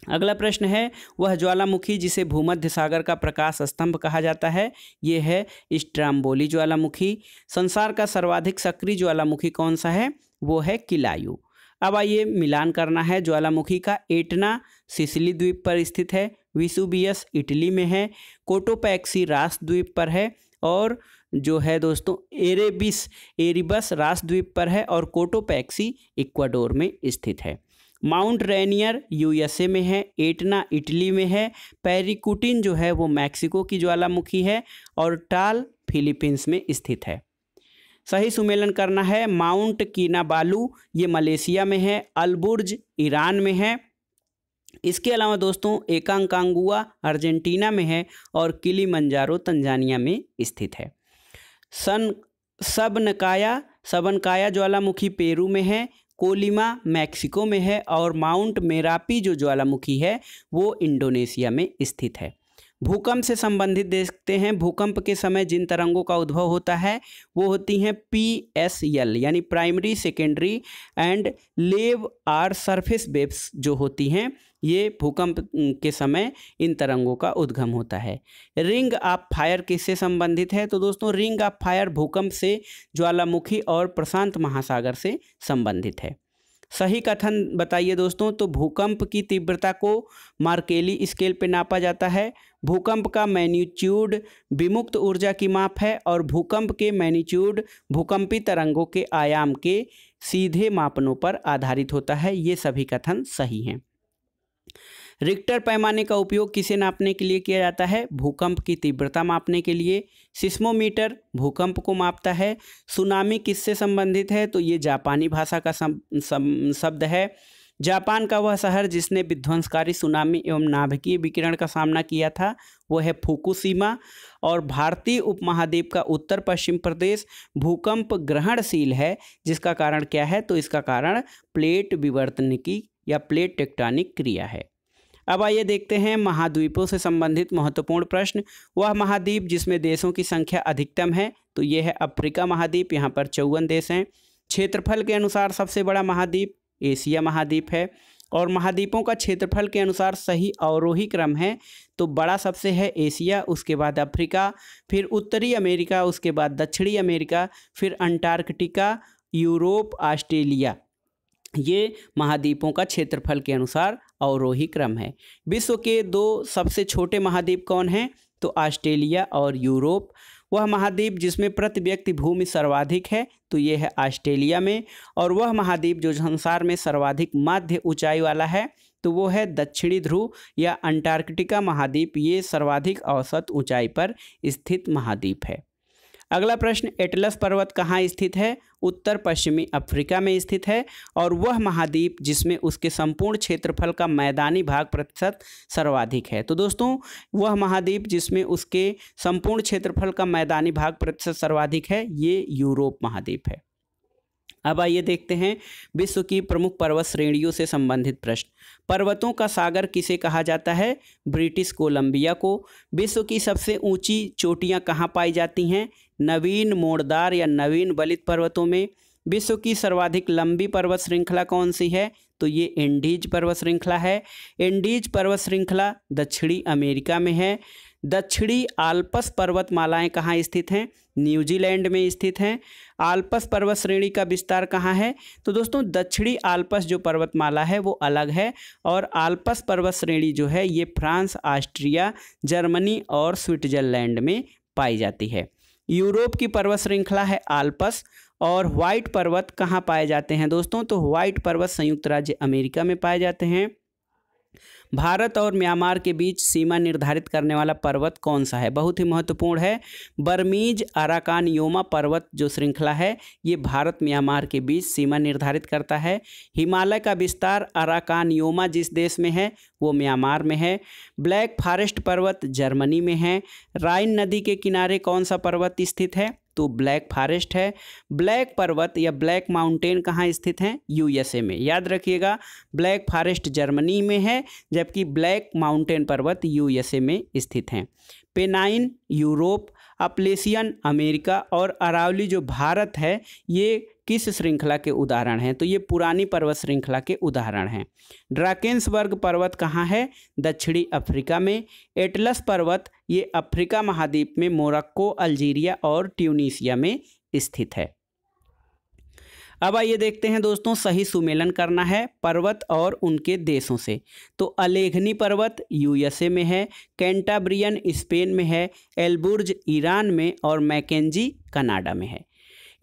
अगला प्रश्न है, वह ज्वालामुखी जिसे भूमध्य सागर का प्रकाश स्तंभ कहा जाता है, ये है स्ट्रोम्बोली ज्वालामुखी। संसार का सर्वाधिक सक्रिय ज्वालामुखी कौन सा है? वो है किलायु। अब आइए मिलान करना है ज्वालामुखी का। एटना सिसिली द्वीप पर स्थित है, वेसुवियस इटली में है, कोटोपैक्सी रास द्वीप पर है और जो है दोस्तों एरिबस रास द्वीप पर है और कोटोपैक्सी इक्वाडोर में स्थित है। माउंट रेनियर यूएसए में है, एटना इटली में है, पेरिकुटिन जो है वो मैक्सिको की ज्वालामुखी है और टाल फिलीपींस में स्थित है। सही सुमेलन करना है। माउंट किनाबालू ये मलेशिया में है, अलबुर्ज ईरान में है। इसके अलावा दोस्तों एकांकांगुआ अर्जेंटीना में है और किलिमंजारो तंजानिया में स्थित है। सबनकाया ज्वालामुखी पेरू में है, कोलिमा मैक्सिको में है और माउंट मेरापी जो ज्वालामुखी है वो इंडोनेशिया में स्थित है। भूकंप से संबंधित देखते हैं। भूकंप के समय जिन तरंगों का उद्भव होता है वो होती हैं PSL यानी प्राइमरी, सेकेंडरी एंड लेव आर सरफेस वेव्स जो होती हैं, ये भूकंप के समय इन तरंगों का उद्गम होता है। रिंग ऑफ फायर किससे संबंधित है? तो दोस्तों रिंग ऑफ फायर भूकंप से, ज्वालामुखी और प्रशांत महासागर से संबंधित है। सही कथन बताइए दोस्तों। तो भूकंप की तीव्रता को मार्केली स्केल पे नापा जाता है। भूकंप का मैग्नीट्यूड विमुक्त ऊर्जा की माप है और भूकंप के मैग्नीट्यूड भूकंपी तरंगों के आयाम के सीधे मापनों पर आधारित होता है। ये सभी कथन सही हैं। रिक्टर पैमाने का उपयोग किसे नापने के लिए किया जाता है? भूकंप की तीव्रता मापने के लिए। सिस्मोमीटर भूकंप को मापता है। सुनामी किससे संबंधित है? तो ये जापानी भाषा का शब्द है। जापान का वह शहर जिसने विध्वंसकारी सुनामी एवं नाभिकीय विकिरण का सामना किया था वो है फुकुशिमा। और भारतीय उपमहाद्वीप का उत्तर पश्चिम प्रदेश भूकंप ग्रहणशील है, जिसका कारण क्या है? तो इसका कारण प्लेट विवर्तनिकी या प्लेट टेक्टोनिक क्रिया है। अब आइए देखते हैं महाद्वीपों से संबंधित महत्वपूर्ण प्रश्न। वह महाद्वीप जिसमें देशों की संख्या अधिकतम है, तो ये है अफ्रीका महाद्वीप। यहाँ पर 54 देश हैं। क्षेत्रफल के अनुसार सबसे बड़ा महाद्वीप एशिया महाद्वीप है और महाद्वीपों का क्षेत्रफल के अनुसार सही अवरोही क्रम है। तो बड़ा सबसे है एशिया, उसके बाद अफ्रीका, फिर उत्तरी अमेरिका, उसके बाद दक्षिणी अमेरिका, फिर अंटार्कटिका, यूरोप, ऑस्ट्रेलिया। ये महाद्वीपों का क्षेत्रफल के अनुसार अवरोही क्रम है। विश्व के 2 सबसे छोटे महाद्वीप कौन हैं? तो ऑस्ट्रेलिया और यूरोप। वह महाद्वीप जिसमें प्रति व्यक्ति भूमि सर्वाधिक है तो ये है ऑस्ट्रेलिया में। और वह महाद्वीप जो संसार में सर्वाधिक मध्य ऊंचाई वाला है तो वो है दक्षिणी ध्रुव या अंटार्कटिका महाद्वीप। ये सर्वाधिक औसत ऊंचाई पर स्थित महाद्वीप है। अगला प्रश्न, एटलस पर्वत कहाँ स्थित है? उत्तर पश्चिमी अफ्रीका में स्थित है। और वह महाद्वीप जिसमें उसके संपूर्ण क्षेत्रफल का मैदानी भाग प्रतिशत सर्वाधिक है। तो दोस्तों वह महाद्वीप जिसमें उसके संपूर्ण क्षेत्रफल का मैदानी भाग प्रतिशत सर्वाधिक है ये यूरोप महाद्वीप है। अब आइए देखते हैं विश्व की प्रमुख पर्वत श्रेणियों से संबंधित प्रश्न। पर्वतों का सागर किसे कहा जाता है? ब्रिटिश कोलंबिया को। विश्व की सबसे ऊंची चोटियां कहाँ पाई जाती हैं? नवीन मोड़दार या नवीन बलित पर्वतों में। विश्व की सर्वाधिक लंबी पर्वत श्रृंखला कौन सी है? तो ये एंडीज पर्वत श्रृंखला है। एंडीज पर्वत श्रृंखला दक्षिणी अमेरिका में है। दक्षिणी आल्प्स पर्वतमालाएं कहाँ स्थित हैं? न्यूजीलैंड में स्थित हैं। आल्प्स पर्वत श्रेणी का विस्तार कहाँ है? तो दोस्तों दक्षिणी आल्प्स जो पर्वतमाला है वो अलग है और आल्प्स पर्वत श्रेणी जो है ये फ्रांस, ऑस्ट्रिया, जर्मनी और स्विट्जरलैंड में पाई जाती है। यूरोप की पर्वत श्रृंखला है आल्प्स। और व्हाइट पर्वत कहाँ पाए जाते हैं दोस्तों? तो व्हाइट पर्वत संयुक्त राज्य अमेरिका में पाए जाते हैं। भारत और म्यांमार के बीच सीमा निर्धारित करने वाला पर्वत कौन सा है? बहुत ही महत्वपूर्ण है। बर्मीज अराकानयोमा पर्वत जो श्रृंखला है ये भारत म्यांमार के बीच सीमा निर्धारित करता है। हिमालय का विस्तार अराकानयोमा जिस देश में है वो म्यांमार में है। ब्लैक फॉरेस्ट पर्वत जर्मनी में है। राइन नदी के किनारे कौन सा पर्वत स्थित है? तो ब्लैक फॉरेस्ट है। ब्लैक पर्वत या ब्लैक माउंटेन कहाँ स्थित हैं? यूएसए में। याद रखिएगा ब्लैक फॉरेस्ट जर्मनी में है जबकि ब्लैक माउंटेन पर्वत यूएसए में स्थित हैं। पेनाइन यूरोप, अपलेशियन अमेरिका और अरावली जो भारत है ये किस श्रृंखला के उदाहरण हैं? तो ये पुरानी पर्वत श्रृंखला के उदाहरण हैं। ड्राकेंसबर्ग पर्वत कहाँ है? दक्षिणी अफ्रीका में। एटलस पर्वत ये अफ्रीका महाद्वीप में मोरक्को, अल्जीरिया और ट्यूनीसिया में स्थित है। अब आइए देखते हैं दोस्तों सही सुमेलन करना है पर्वत और उनके देशों से। तो अलेघनी पर्वत यूएसए में है। कैंटाब्रियन स्पेन में है। एल्बुर्ज ईरान में और मैकेंजी कनाडा में है।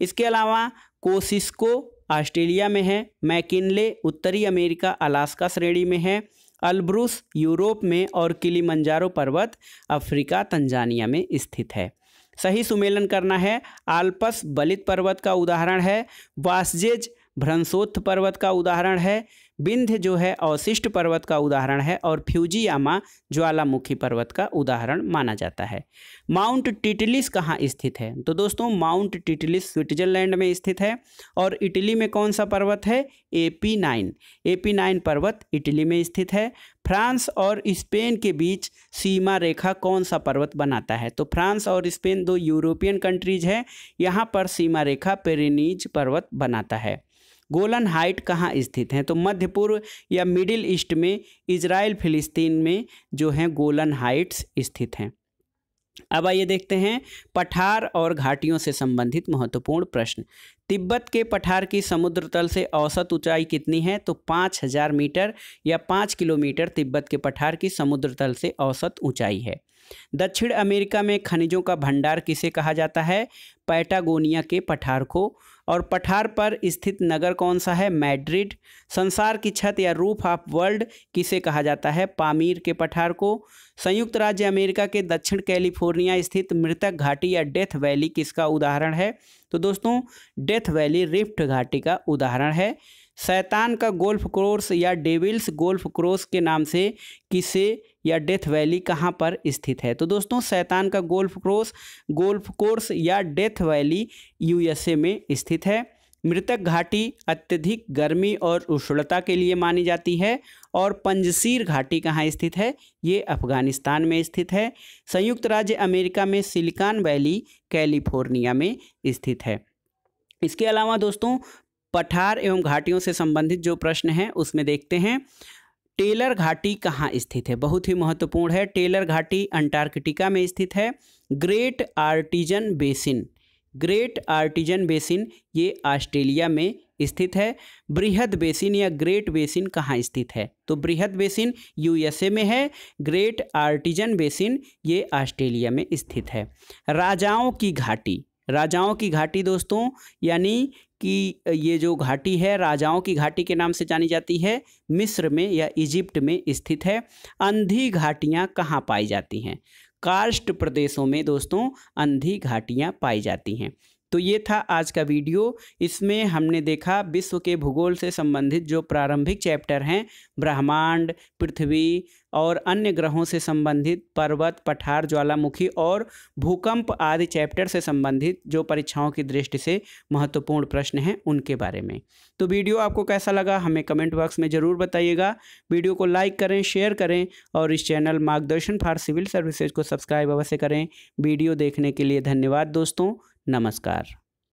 इसके अलावा कोसिस्को ऑस्ट्रेलिया में है। मैकिनले उत्तरी अमेरिका अलास्का श्रेणी में है। अल्ब्रुस यूरोप में और किलिमंजारो पर्वत अफ्रीका तंजानिया में स्थित है। सही सुमेलन करना है। आल्प्स बलित पर्वत का उदाहरण है। वासजेज भ्रंशोत्थ पर्वत का उदाहरण है। विंध्य जो है अवशिष्ट पर्वत का उदाहरण है और फ्यूजियामा ज्वालामुखी पर्वत का उदाहरण माना जाता है। माउंट टिटलिस कहाँ स्थित है? तो दोस्तों माउंट टिटलिस स्विट्जरलैंड में स्थित है। और इटली में कौन सा पर्वत है? AP9। AP9 पर्वत इटली में स्थित है। फ्रांस और स्पेन के बीच सीमा रेखा कौन सा पर्वत बनाता है? तो फ्रांस और स्पेन दो यूरोपियन कंट्रीज है। यहाँ पर सीमा रेखा पेरिनीज पर्वत बनाता है। गोलन हाइट कहाँ स्थित हैं? तो मध्य पूर्व या मिडिल ईस्ट में इजराइल फिलिस्तीन में जो हैं गोलन हाइट्स स्थित हैं। अब आइए देखते हैं पठार और घाटियों से संबंधित महत्वपूर्ण प्रश्न। तिब्बत के पठार की समुद्र तल से औसत ऊंचाई कितनी है? तो 5000 मीटर या 5 किलोमीटर तिब्बत के पठार की समुद्र तल से औसत ऊंचाई है। दक्षिण अमेरिका में खनिजों का भंडार किसे कहा जाता है? पैटागोनिया के पठार को। और पठार पर स्थित नगर कौन सा है? मैड्रिड। संसार की छत या रूफ ऑफ वर्ल्ड किसे कहा जाता है? पामीर के पठार को। संयुक्त राज्य अमेरिका के दक्षिण कैलिफोर्निया स्थित मृतक घाटी या डेथ वैली किसका उदाहरण है? तो दोस्तों डेथ वैली रिफ्ट घाटी का उदाहरण है। शैतान का गोल्फ कोर्स या डेविल्स गोल्फ कोर्स के नाम से किसे या डेथ वैली कहाँ पर स्थित है? तो दोस्तों शैतान का गोल्फ कोर्स या डेथ वैली यूएसए में स्थित है। मृतक घाटी अत्यधिक गर्मी और उष्णता के लिए मानी जाती है। और पंजसीर घाटी कहाँ स्थित है? ये अफगानिस्तान में स्थित है। संयुक्त राज्य अमेरिका में सिलिकॉन वैली कैलिफोर्निया में स्थित है। इसके अलावा दोस्तों पठार एवं घाटियों से संबंधित जो प्रश्न हैं उसमें देखते हैं टेलर घाटी कहाँ स्थित है? बहुत ही महत्वपूर्ण है। टेलर घाटी अंटार्कटिका में स्थित है। ग्रेट आर्टिजन बेसिन ये ऑस्ट्रेलिया में स्थित है? बृहद बेसिन या ग्रेट बेसिन कहाँ स्थित है? तो बृहद बेसिन यूएसए में है, ग्रेट आर्टिजन बेसिन ये ऑस्ट्रेलिया में स्थित है। राजाओं की घाटी, राजाओं की घाटी दोस्तों यानी कि ये जो घाटी है राजाओं की घाटी के नाम से जानी जाती है, मिस्र में या इजिप्ट में स्थित है। अंधी घाटियाँ कहाँ पाई जाती हैं? कार्स्ट प्रदेशों में दोस्तों अंधी घाटियाँ पाई जाती हैं। तो ये था आज का वीडियो। इसमें हमने देखा विश्व के भूगोल से संबंधित जो प्रारंभिक चैप्टर हैं, ब्रह्मांड, पृथ्वी और अन्य ग्रहों से संबंधित, पर्वत, पठार, ज्वालामुखी और भूकंप आदि चैप्टर से संबंधित जो परीक्षाओं की दृष्टि से महत्वपूर्ण प्रश्न हैं उनके बारे में। तो वीडियो आपको कैसा लगा हमें कमेंट बॉक्स में ज़रूर बताइएगा। वीडियो को लाइक करें, शेयर करें और इस चैनल मार्गदर्शन फॉर सिविल सर्विसेज को सब्सक्राइब अवश्य करें। वीडियो देखने के लिए धन्यवाद दोस्तों। नमस्कार।